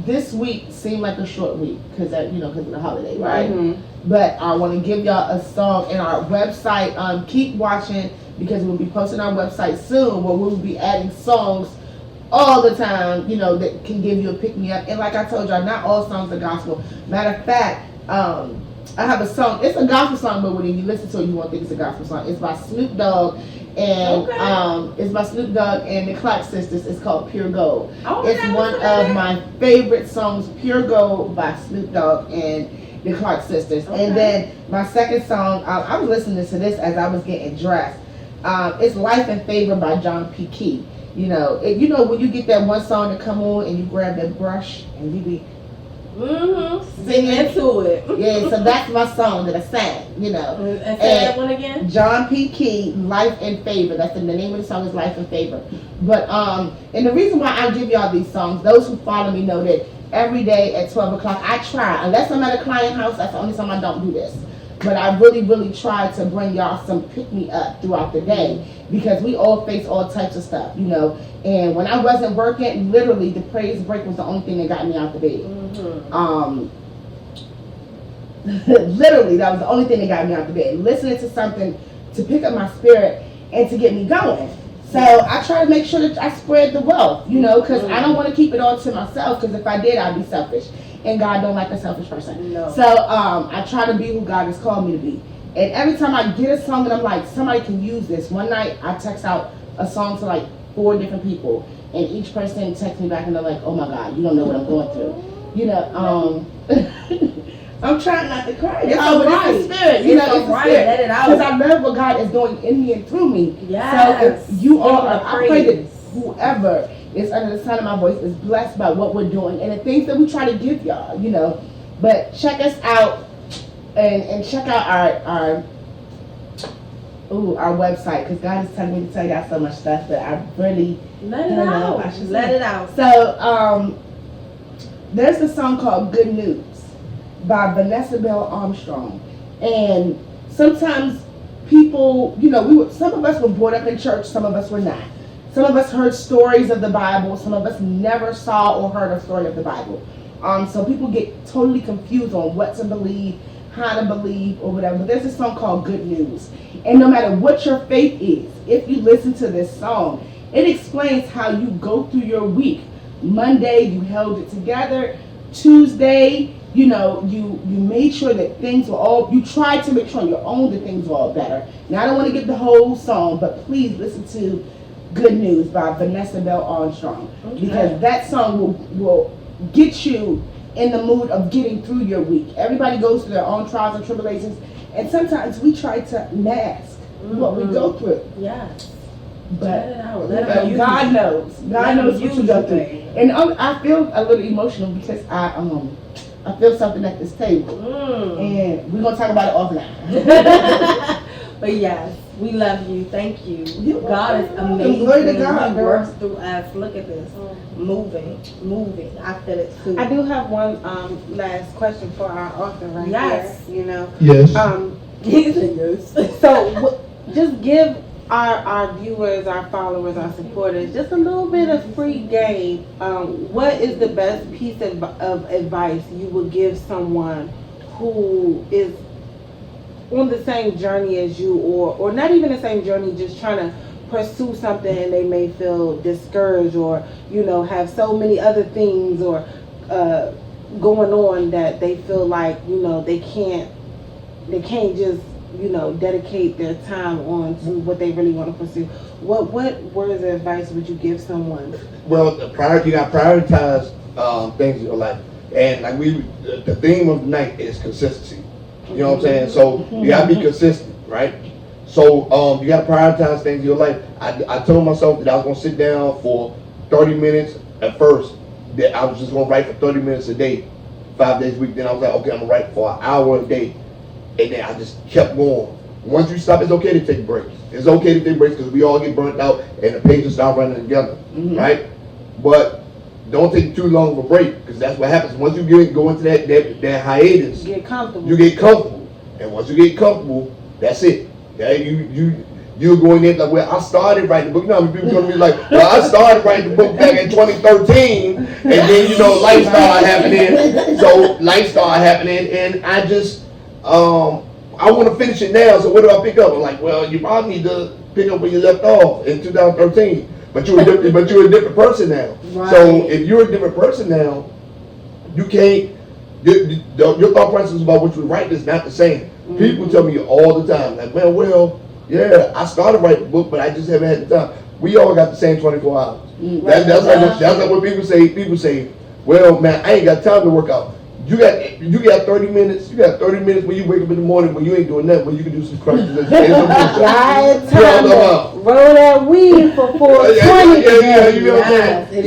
this week seemed like a short week because of the holiday, right? Mhm. But I want to give y'all a song in our website. Keep watching because we'll be posting our website soon where we'll be adding songs all the time, that can give you a pick me up. And like I told y'all, not all songs are gospel. Matter of fact, I have a song. It's a gospel song, but when you listen to it, you won't think it's a gospel song. It's by Snoop Dogg, and Okay. it's by Snoop Dogg and the Clark Sisters. It's called Pure Gold. Oh, It's okay, one what's of that? my favorite songs, Pure Gold by Snoop Dogg and the Clark Sisters. Okay. And then my second song, I was listening to this as I was getting dressed. It's Life in Favor by John P. Key. When you get that one song to come on and you grab that brush and you be Sing into it. yeah, so that's my song that I sang, And say that one again. John P. Key, Life in Favor. That's the name of the song is Life in Favor. But and the reason why I give y'all these songs, those who follow me know that every day at 12 o'clock I try, unless I'm at a client house, that's the only time I don't do this. But I really, really try to bring y'all some pick me up throughout the day because we all face all types of stuff, And when I wasn't working, literally the praise break was the only thing that got me out the bed. Literally, that was the only thing that got me out the bed. Listening to something to pick up my spirit and to get me going. So I try to make sure that I spread the wealth, because I don't want to keep it all to myself. Because if I did, I'd be selfish, and God don't like a selfish person. No. So I try to be who God has called me to be. And every time I get a song and I'm like, somebody can use this. One night I text out a song to like 4 different people, and each person texts me back and they're like, "Oh my God, you don't know what I'm going through." I'm trying not to cry. It's but alright. it's the spirit. It's It's the alright. spirit. Let it out. Because I love what God is doing in me and through me. Yes. So if you all Give are, him I pray that praise. whoever is under the sound of my voice is blessed by what we're doing and the things that we try to give y'all, But check us out and check out our website because God is telling me to tell y'all so much stuff that I really Let it don't know. out. I should Let say. it out. So there's a song called Good News by Vanessa Bell Armstrong. And sometimes people, some of us were brought up in church, some of us were not. Some of us heard stories of the Bible, some of us never saw or heard a story of the Bible. So people get totally confused on what to believe, how to believe, or whatever. But there's a song called Good News. And no matter what your faith is, if you listen to this song, it explains how you go through your week. Monday, you held it together. Tuesday, you made sure that things were all, you tried to make sure on your own that things were all better. Now, I don't want to get the whole song, but please listen to Good News by Vanessa Bell Armstrong. Okay. Because that song will get you in the mood of getting through your week. Everybody goes through their own trials and tribulations, and sometimes we try to mask what we go through. Yes. But Let it out. Let it out. God knows. God Let knows him what you use go you, through. baby. And I feel a little emotional because I feel something at this table. And we're gonna talk about it offline. But yes, we love you. Thank you. God is Glory amazing. to God, He girl. works through us. Look at this. Moving. I feel it too. I do have one last question for our author right Yes. here. You know, Yes. Yes. so just give our viewers, our followers, our supporters just a little bit of free game. What is the best piece of advice you would give someone who is on the same journey as you, or not even the same journey, just trying to pursue something and they may feel discouraged, or have so many other things or going on that they feel like they can't just dedicate their time on to what they really want to pursue. What words of advice would you give someone? Well, you got to prioritize things in your life, and like the theme of the night is consistency. You know what I'm saying? So you gotta be consistent, right? So you gotta prioritize things in your life. I told myself that I was gonna sit down for 30 minutes at first. That I was just gonna write for 30 minutes a day, 5 days a week. Then I was like, okay, I'm gonna write for an hour a day, and then I just kept going. Once you stop, it's okay to take breaks. It's okay to take breaks because we all get burnt out and the pages start running together, right? But don't take too long of a break, because that's what happens. Once you go into that hiatus, Get comfortable. you get comfortable, and once you get comfortable, that's it. Okay, you go in there like, well, I started writing the book. How many people come to me like, well, I started writing the book back in 2013, and then life started happening. So life started happening, and I just I want to finish it now. So what do I pick up? I'm like, well, you probably need to pick up where you left off in 2013. But you're a different person now. Right. So if you're a different person now, you can't. Your thought process about what you write is not the same. People tell me all the time, like, man, well, yeah, I started writing the book, but I just haven't had the time. We all got the same 24 hours. That's like what people say. People say, well, man, I ain't got time to work out. You got 30 minutes. You got 30 minutes when you wake up in the morning when you ain't doing nothing, when you can do some crunches. Right, time to roll that weed for 420. Yeah, you know what I'm saying?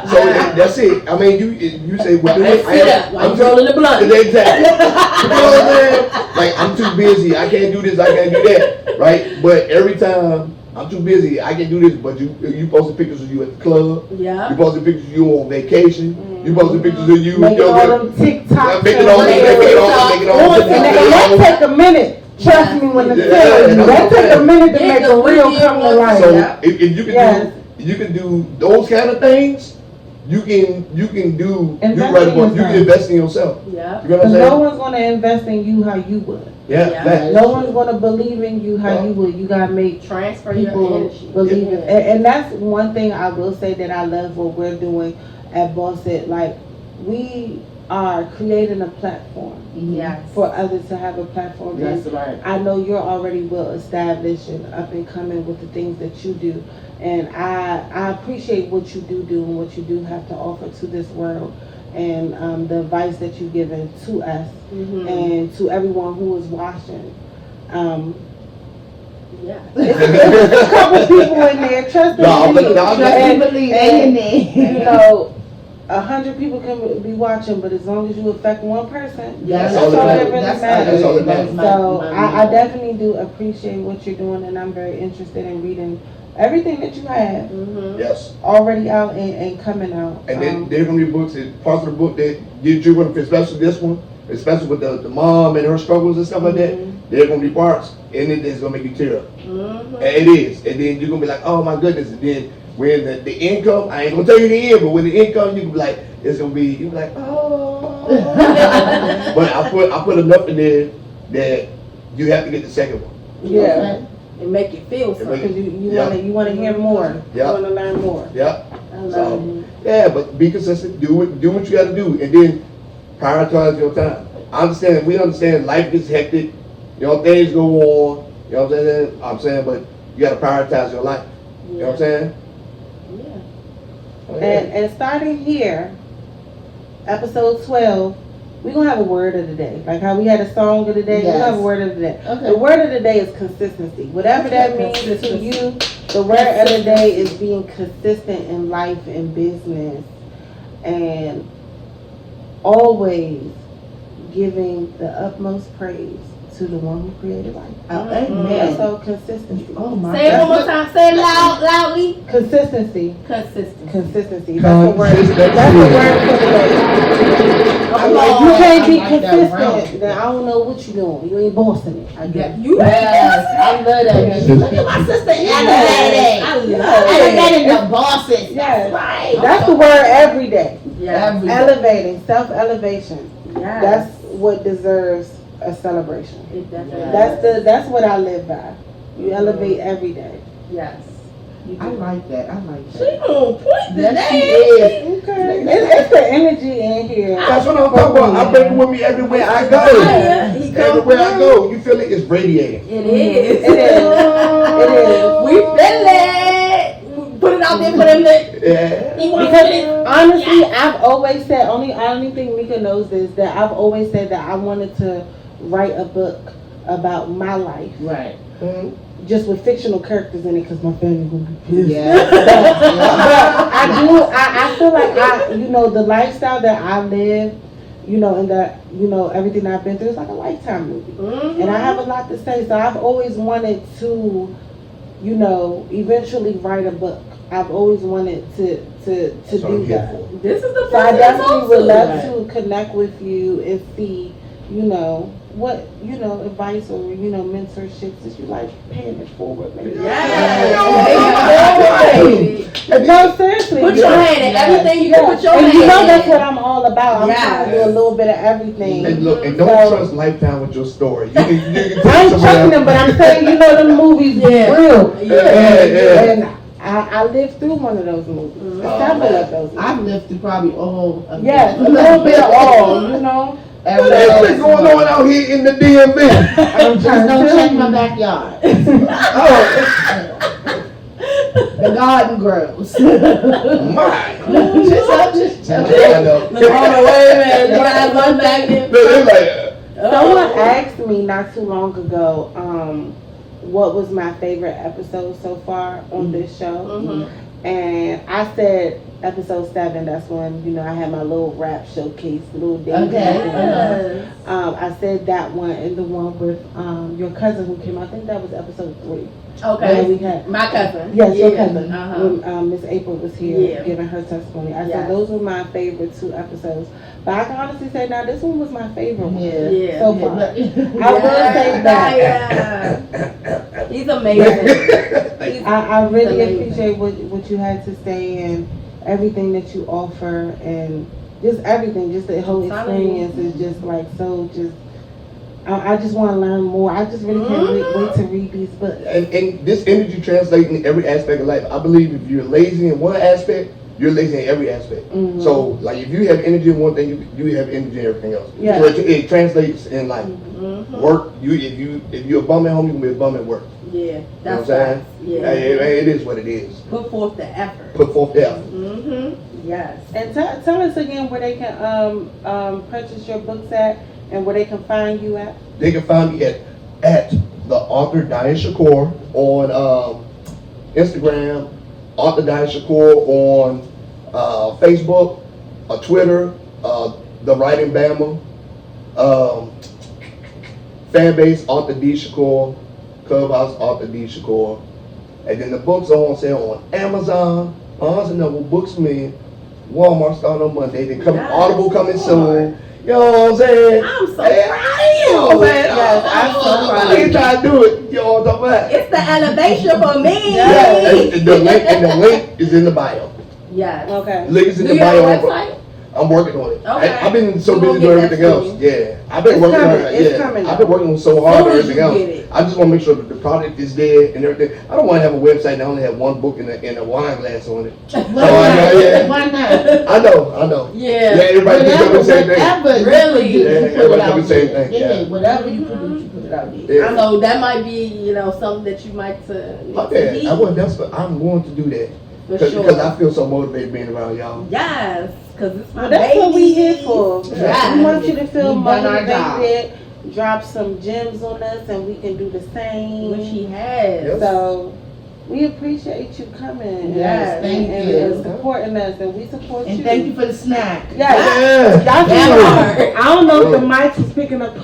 So that's it. I mean, you say, well, I'm rolling the blunt. Exactly. You know what I'm saying? Like, I'm too busy. I can't do this. I can't do that. Right? But every time I'm too busy, I can do this, but you posted pictures of you at the club. Yeah. You posted pictures of you on vacation. You posted pictures of you making all them TikToks. Making all and that take a minute. Trust me when the that take a minute to make a real come to life. So if you can do those kind of things, you can write a book. You can invest in yourself. Yeah. You know what I'm saying? No one's gonna invest in you how you would. Yeah. No one's gonna believe in you how you would. You gotta make transfer your people energy. believe in. And that's one thing I will say that I love what we're doing at Boss It. Like, we are creating a platform for others to have a platform. That's right. I know you're already well established and up and coming with the things that you do, and I appreciate what you do and what you do have to offer to this world, and the advice that you've given to us and to everyone who is watching. It's a couple people in there. Trust me. 100 people can be watching, but as long as you affect one person, that's all that really matters. So I definitely do appreciate what you're doing, and I'm very interested in reading everything that you have already out and coming out. And then there are going to be books, parts of the book that you're going to, especially this one, especially with the mom and her struggles and stuff like that, there are going to be parts, and it is going to make you tear up. And it is. And then you're going to be like, oh my goodness. And then when the income, I ain't going to tell you the end, but when the income, you can be like, it's going to be, you'll be like, oh. But I put enough in there that you have to get the second one. Yeah. And make it feel something. Because you want to hear more. You want to learn more. I love it. Yeah, but be consistent. Do what you got to do, and then prioritize your time. We understand life gets hectic. Things go on. You know what I'm saying? But you got to prioritize your life. You know what I'm saying? Yeah. And starting here, episode 12, we're going to have a word of the day. Like how we had a song of the day, we're going to have a word of the day. Okay. The word of the day is consistency. Whatever that means to you, the word of the day is being consistent in life and business. And always giving the utmost praise to the one who created life. Amen. So consistency. Oh my Say it one more time. Say it loudly. Consistency. Consistent. Consistency. That's the word. Consistency. That's the word for the day. If you can't be I like that round. consistent, then I don't know what you're doing. You ain't bossing it. I guess. You Yes, I love that. Look at my sister elevating. I love Elevating the bosses. Yes. That's right. That's the word every day. Yes. Elevating, self-elevation. Yes. That's what deserves a celebration. It definitely That's what I live by. You elevate every day. Yes. I like that. I like She that. on point Yes, she today. is. Okay. It's the energy in here. That's what I'm talking about. I bring it with me everywhere I go. Yeah, he comes Everywhere I through. go, you feel it? It's radiating. It is. It is. We feel it. Put it out there for them that Yeah. he wants Because it. honestly, I've always said, only thing Meka knows is that I've always said that I wanted to write a book about my life, Right. Mhm. just with fictional characters in it, because my family gonna be pissed. Yeah. But I feel like the lifestyle that I live, and that, everything I've been through is like a Lifetime movie. Mhm. And I have a lot to say, so I've always wanted to, eventually write a book. I've always wanted to That's what I'm do here that. for. This is the So I person definitely would love Right. to connect with you and see, what, advice or, mentorships that you like paying it forward, maybe. Yes. No, seriously. Put your hand in everything you can put your hand And in. that's what I'm all about. I'm Yes. trying to do a little bit of everything. And look, and don't So- trust Lifetime with your story. You can I take ain't somewhere trusting them, else. but I'm saying, the movies Yeah. real. Yeah. And I lived through one of those movies. Mhm. Several of those movies. I've lived through probably all of Yes, a them. little bit of all, What else is going on out here in the DMV? I'm Just trying don't to check my backyard. Oh, The garden grows. my. I'm just telling you. I know. Look, hold on, wait a minute. You gotta run back in. Look, it's like, Someone asked me not too long ago, what was my favorite episode so far on this show. Mhm. And I said episode 7, that's when, I had my little rap showcase, little dance. Okay. Yes. I said that one and the one with your cousin who came out. I think that was episode 3. And Okay. we had My cousin. Yes, your Yeah. cousin. Uh-huh. When Miss April was here Yeah. giving her testimony. I Yes. said those were my favorite 2 episodes. But I can honestly say now this one was my favorite one. Yeah. Yeah. So far. I will say that. Yeah. He's amazing. He's I really amazing. appreciate what you had to say and everything that you offer and just everything. Just the whole I'm telling you. experience is just like so just. I just want to learn more. I just really can't wait to read these books. and this energy translates in every aspect of life. I believe if you're lazy in one aspect, you're lazy in every aspect. Mhm. So, like, if you have energy in one thing, you have energy in everything else. Yeah. So it translates in life. Mhm. Work. If you're a bum at home, you can be a bum at work. Yeah, You know that's what I'm saying? Yeah. It is what it is. Put forth the effort. Put forth the effort. Mm-hmm. Yes. And tell us again where they can purchase your books at and where they can find you at. They can find me at the author Diya Shakoor on Instagram, author Diya Shakoor on Facebook, Twitter, the Writing Bama, Fanbase author D Shakoor, Clubhouse author D Shakoor, and then the books are on sale on Amazon, Barnes and Noble, Books-Me, Walmart starting on Monday. They come Yes, Audible coming Lord. soon. You know what I'm saying? I'm so Hey, proud you know what I'm of you. saying? Yes, I'm so proud I of ain't you. trying to do it. You know what I'm talking about? It's the elevation for me. Yeah, and the link is in the bio. Yes. Okay. Link is in Do the you have bio. a website? I'm working on it. Okay. I've been so You busy gonna doing get everything that else. soon? Yeah, I've been It's working coming. on it. It's Yeah, coming. I've been working so hard Soon on as everything you else. get it. I just want to make sure that the product is there and everything. I don't want to have a website and I only have one book and a wine glass on it. Why yeah. not? Why not? I know. Yeah. Yeah, everybody thinks I'm the same thing. Whatever Really? you Yeah, put it everybody out do the same there. thing, Yeah, yeah. whatever you produce, you put it out there. Yeah. So that might be, something that you might need Okay, to I want that's what I'm going to do that For because sure. I feel so motivated being around y'all. Yes, because it's my Well, that's baby. what we here for. Yes. We want you to feel We've done our job. motivated, drop some gems on us, and we can do the same. Which he has. Yep. So we appreciate you coming. Yes, thank and, you. and supporting us, and we support And you. thank you for the snack. Yes. Yeah. Y'all That can- part. I don't know if the mic is picking up.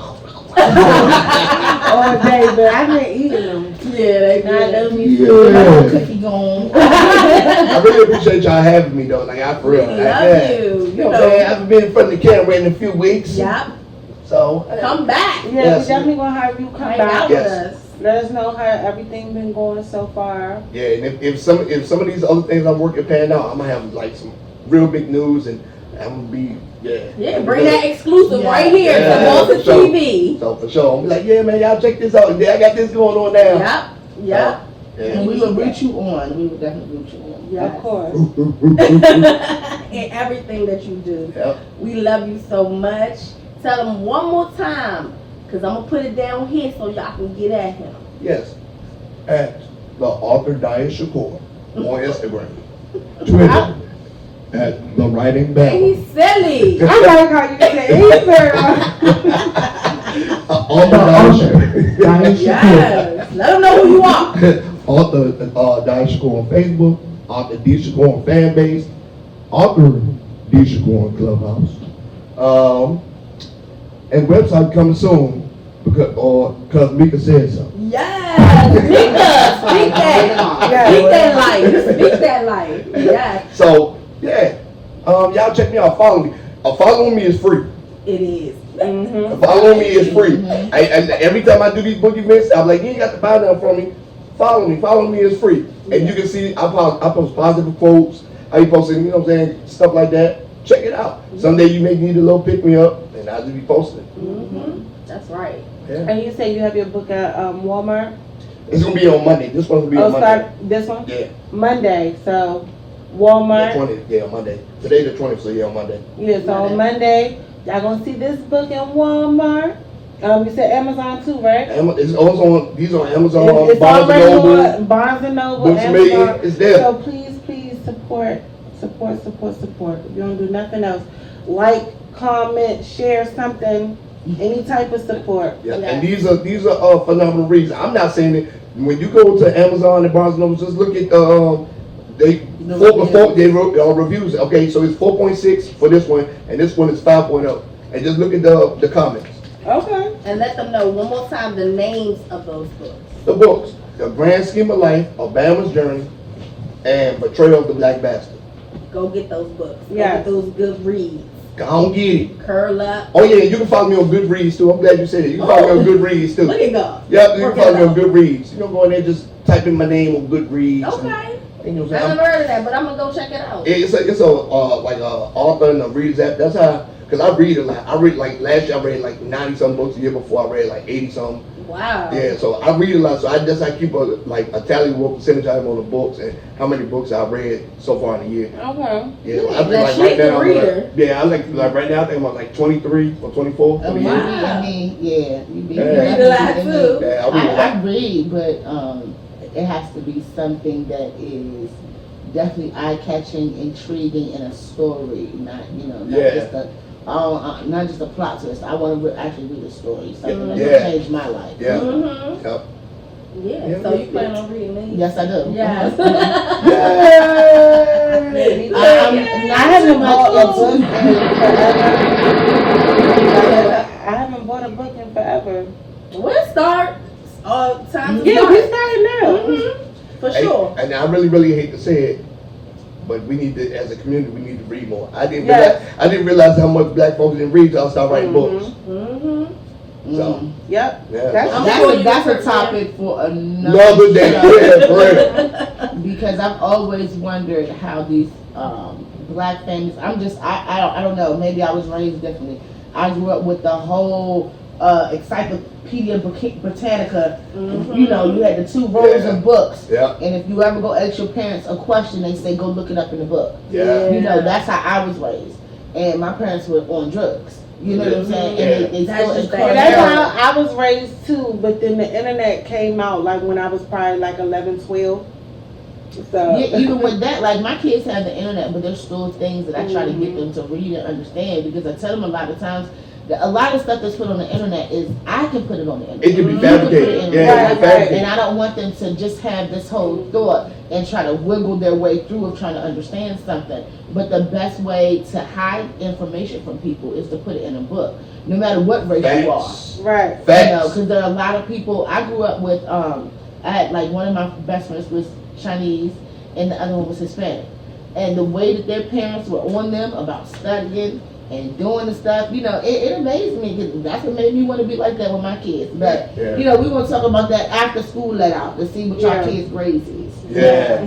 all day, but I've been eating them. Yeah, they Now I know good. me. Yeah. Cookie gone. I really appreciate y'all having me though. Like I for real. We Like, love yeah. you. You know what I'm saying? I haven't been in front of the camera in a few weeks. Yep. So Come back. Yeah, Yes. we definitely gonna have you come Hang back. out Yes. with us. Let us know how everything been going so far. yeah, and if some of these other things I'm working pan out, I'm gonna have like some real big news and I'm gonna be Yeah, bring that exclusive Yeah. right here Yeah, to Malta for sure. TV. So for sure, I'm like, yeah, man, y'all check this out. Yeah, I got this going on now. Yep. Yep. Yeah. And we will root you on. We will definitely root you on. Yes. Of course. And everything that you do. Yep. We love you so much. Tell them one more time, because I'm going to put it down here so y'all can get at him. Yes. At the author Diya Shakoor on Instagram. Twitter at the writing And bell. he's silly. I like how you say Easter. Author Diya Yes. Let them know who you are. Author Diya Shakoor on Facebook. Author D Shakoor on Fanbase. Author D Shakoor on Clubhouse. And website coming soon because Meka said so. Yes. Meka. Speak that. Yeah. Speak that life. Speak that life. Yes. So yeah, y'all check me out. Follow me. Following me is free. It is. Mm-hmm. Following me is free. And every time I do these book events, I'm like, you ain't got to buy nothing from me. Follow me. Follow me is free. And you can see I post positive quotes. I be posting, you know what I'm saying, stuff like that. Check it out. Someday you may need a little pick me up, and I'll just be posting it. Mm-hmm. That's right. Yeah. And you say you have your book at Walmart? It's gonna be on Monday. This one's gonna be on Monday. Start this one? Yeah. Monday. So The Walmart. 20th. Yeah, on Monday. Today the 20th, so yeah, on Monday. Yeah, so on Monday, y'all gonna see this book in Walmart. You said Amazon too, right? It's also on. These on Amazon, It's Barnes and already Noble, on Barnes and Noble, Books Amazon. Made. It's there. So please support. If you don't do nothing else, like, comment, share something, any type of support. Yeah, and these are phenomenal reads. I'm not saying it. When you go to Amazon and Barnes and Noble, just look at reviews. Okay, so it's 4.6 for this one, and this one is 5.0. And just look at the comments. Okay. And let them know one more time the names of those books. The books: The Grand Scheme of Life, Obama's Journey, and Betrayal of the Black Bastard. Go get those books. Go Yes. get those good reads. Go on, get it. Curl up. Oh yeah, you can follow me on Goodreads too. I'm glad you said it. You can follow me on Goodreads too. Look at God. Yeah, you can Working follow me it on Goodreads. You don't go in there, just type in my name on Goodreads. Okay. And, you know what I I'm saying? never heard of that, but I'm gonna go check it out. It's a like a author and a readers app. That's how, cause I read a lot. I read like last year I read like 90 some books. The year before I read like 80 some. Wow. Yeah, so I read a lot. So I keep a tally of what percentage I have on the books and how many books I've read so far in the year. Okay. Yeah, so I think Now like she's right the now. reader. I like right now I think I'm at like 23 or 24 for Oh, the you year. be, I mean, yeah, you be. Yeah. Read a lot too. Yeah, I read a lot. I read, but it has to be something that is definitely eye-catching, intriguing, and a story. Not not just a plot twist. I want to actually read a story, something that will change my life. Yeah. Mm-hmm. Yep. Yeah. So you plan on reading these? Yes, I do. Yes. Yay! I haven't bought a much book into- I haven't bought a book in forever. We'll start. Time to Yeah, start. we starting now. Mhm. For sure. And I really hate to say it, but we need to, as a community, we need to read more. I didn't realize how much black folks didn't read till I started writing books. Mm-hmm. So Yep. yeah. That's a topic for another Another day. show. Yeah, for real. Because I've always wondered how these black families. I don't know. Maybe I was raised differently. I grew up with the whole Encyclopedia Britannica. Mm-hmm. You know, you had the 2 rows of books. Yeah. And if you ever go ask your parents a question, they say go look it up in the book. Yeah. You know, that's how I was raised. And my parents were on drugs. You know what I'm saying? Yeah. And they That's still just encourage That's Yeah. how I was raised too, but then the internet came out like when I was probably like 11, 12. So Yeah, even with that, like my kids have the internet, but there's still things that I try to get them to read and understand because I tell them a lot of times A lot of stuff that's put on the internet is, I can put it on the internet. It can be You can put it fabricated. in Yeah, there. it can be fabricated. And I don't want them to just have this whole thought and try to wiggle their way through of trying to understand something. But the best way to hide information from people is to put it in a book, no matter what race you are. Facts. Right. You know, Facts. because there are a lot of people. I grew up with. I had like one of my best friends was Chinese, and the other one was Hispanic. And the way that their parents were on them about studying and doing the stuff, you know, it amazed me, because that's what made me want to be like that with my kids. But Yeah. you know, we gonna talk about that after school let out to see what y'all Yeah. kids' grades is. Yeah.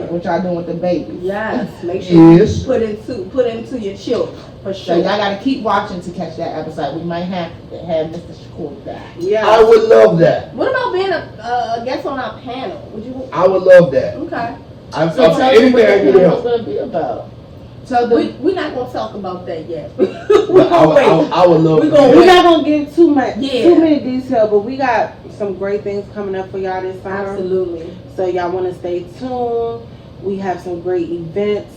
What y'all doing with the babies. Yes, make sure Yes. you put into your children for So sure. y'all gotta keep watching to catch that episode. We might have to have Mr. Shakoor back. Yeah. I would love that. What about being a guest on our panel? Would you? I would love that. Okay. I'm So tell them anything what I the can panel's help. gonna be about. Tell them. We're not gonna talk about that yet. But I would love We to. gonna do We're that. not gonna give too many details, but we got some great things coming up for y'all this summer. Absolutely. So y'all want to stay tuned. We have some great events,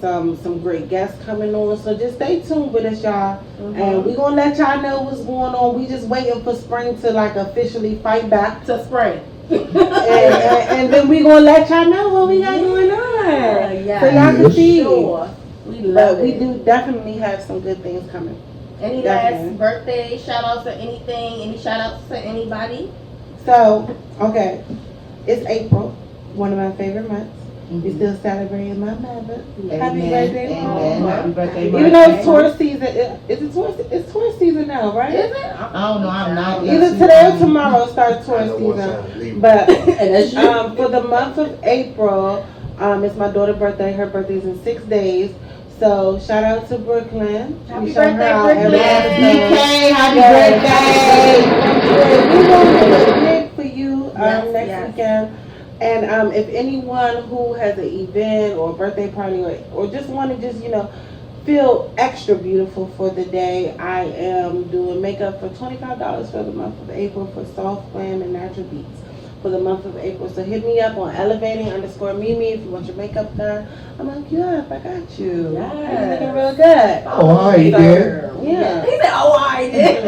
some great guests coming on. So just stay tuned with us, y'all. And we gonna let y'all know what's going on. We just waiting for spring to like officially fight back, To spring. and then we gonna let y'all know what we got going on. Yeah. So y'all can Yes. see. Sure. We love But we it. do definitely have some good things coming. Any Definitely. last birthday shout outs or anything? Any shout outs to anybody? So, okay, it's April, one of my favorite months. We Mhm. still celebrating my mother. Amen. Happy birthday, Amen. Mom. Happy birthday, Even though it's tourist season, it's tourist season now, right? Is it? I don't know. I'm not. Either today or tomorrow starts I tourist know one season. time, leave. But And that's you. for the month of April, it's my daughter's birthday. Her birthday's in 6 days. So shout out to Brooklyn. Happy We shout her birthday, out Brooklyn. every Yes, episode. BK. Happy Yes. birthday. We're going to do a gig for you Yes, next yes. weekend. And if anyone who has an event or a birthday party or just want to just, feel extra beautiful for the day, I am doing makeup for $25 for the month of April for soft glam and natural beats for the month of April. So hit me up on elevating_Mimi if you want your makeup done. I'm like, yeah, I got you. Yes. You're looking real good. Oh, all right, then. Yeah. He said, "Oh, I did."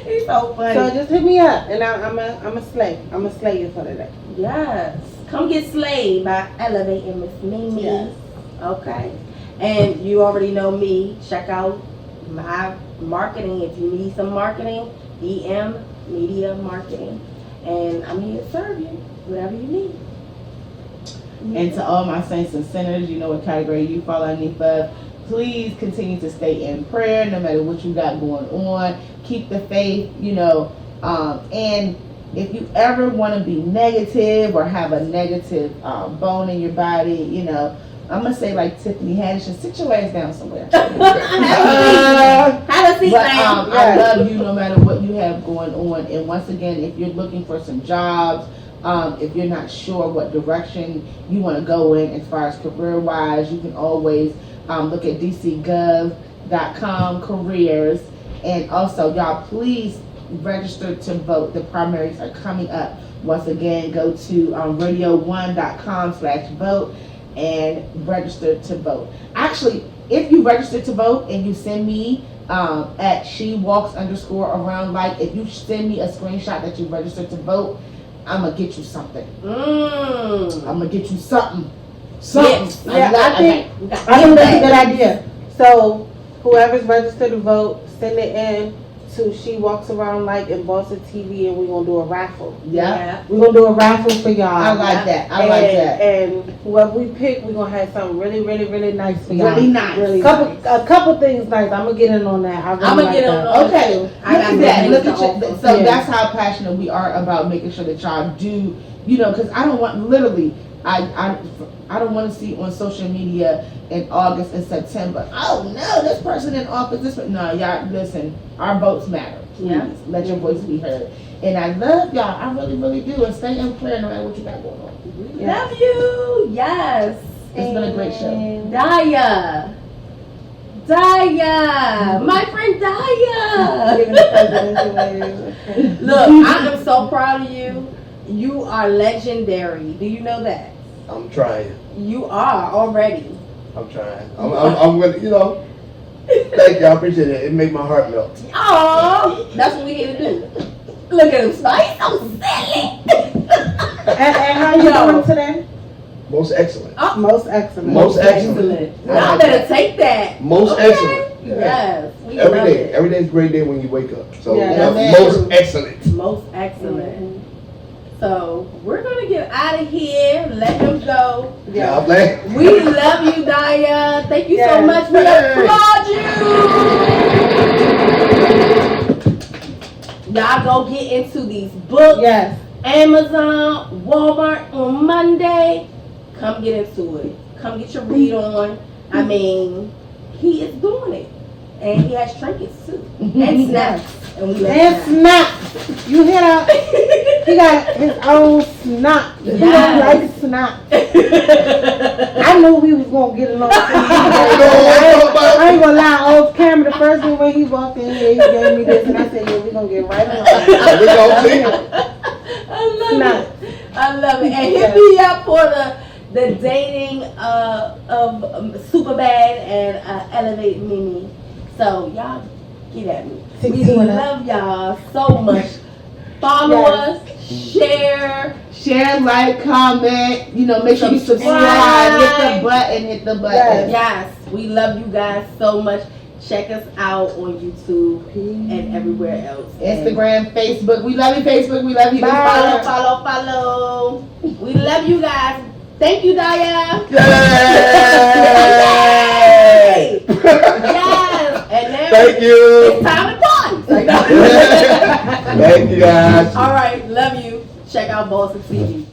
He's so funny. So just hit me up and I'm a slay. I'm a slay you for the day. Yes. Come get slayed by elevating Miss Mimi. Yes. Okay. And you already know me. Check out my marketing. If you need some marketing, EM Media Marketing. And I'm here to serve you. Whatever you need. And to all my saints and sinners, you know what category you fall underneath of. Please continue to stay in prayer, no matter what you got going on. Keep the faith, and if you ever want to be negative or have a negative bone in your body, I'm going to say like Tiffany Haddish, and sit your ass down somewhere. Have a seat, But ma'am. I love you no matter what you have going on. And once again, if you're looking for some jobs, if you're not sure what direction you want to go in as far as career-wise, you can always look at dcgov.com careers. And also, y'all, please register to vote. The primaries are coming up. Once again, go to radio1.com/vote and register to vote. Actually, if you register to vote and you send me at _she_walks_around, like if you send me a screenshot that you registered to vote, I'm gonna get you something. I'm gonna get you something. Yes. Yeah, I think that's that's a good idea. So whoever's registered to vote, send it in to She Walks Around Like in Boston TV, and we're gonna do a raffle. Yeah, We're gonna do a raffle for y'all. I like that. I like that. And whoever we pick, we're gonna have something really, really, really nice for y'all. Really nice. A couple things nice. I'm gonna get in on that. I really I'm gonna like get that. on Okay, too. look I got at some that. things Look to at you. offer. So Yeah. that's how passionate we are about making sure that y'all do. Because I don't want literally. I don't want to see on social media in August and September. Oh no, this person in office. No, y'all listen. Our votes matter. Please Yeah. let your voice be heard. And I love y'all. I really, really do. And stay in prayer no matter what you got going on. Yeah. Love you. Yes. It's been a great show. Diya. My friend Diya. Giving the president away. Okay. Look, I am so proud of you. You are legendary. Do you know that? I'm trying. You are already. I'm trying. I'm gonna, Thank you, I appreciate it. It made my heart melt. Oh, that's what we here to do. Look at him, Spice. So silly. And how you doing today? Most excellent. Most excellent. Most excellent. Y'all better take that. Most Okay? excellent. Yeah. Yes. We Every love day. it. Every day is a great day when you wake up. So Yeah, most excellent. Most excellent. So we're gonna get out of here. Let him go. Yeah, I'm glad. We love you, Diya. Thank you so Yes. much. We applaud you. Y'all go get into these books. Yes. Amazon, Walmart on Monday. Come get into it. Come get your read on. I mean, he is doing it. And he has trinkets too. And snacks. And we love And snacks. snot. You hear that? He got his own snot. He don't Yes. like snot. I knew we was gonna get along. I ain't gonna lie, off camera, the first thing when he walked in here, he gave me this, and I said, yeah, we gonna get right along. We gonna see. I love Snot. it. I love it. And hit me up for the dating of Superbad and Elevate Mimi. So y'all get at me. We love y'all so much. Follow us, share. Share, like, comment. You know, make sure you subscribe. Hit the button. Hit the button. Yes, we love you guys so much. Check us out on YouTube and everywhere else. Instagram, Facebook. We love you, Facebook. We love you. Follow, follow, follow. We love you guys. Thank you, Diya. Yay! Yes. And now Thank you. it's time to party. Thank you guys. All right, love you. Check out Boss TV.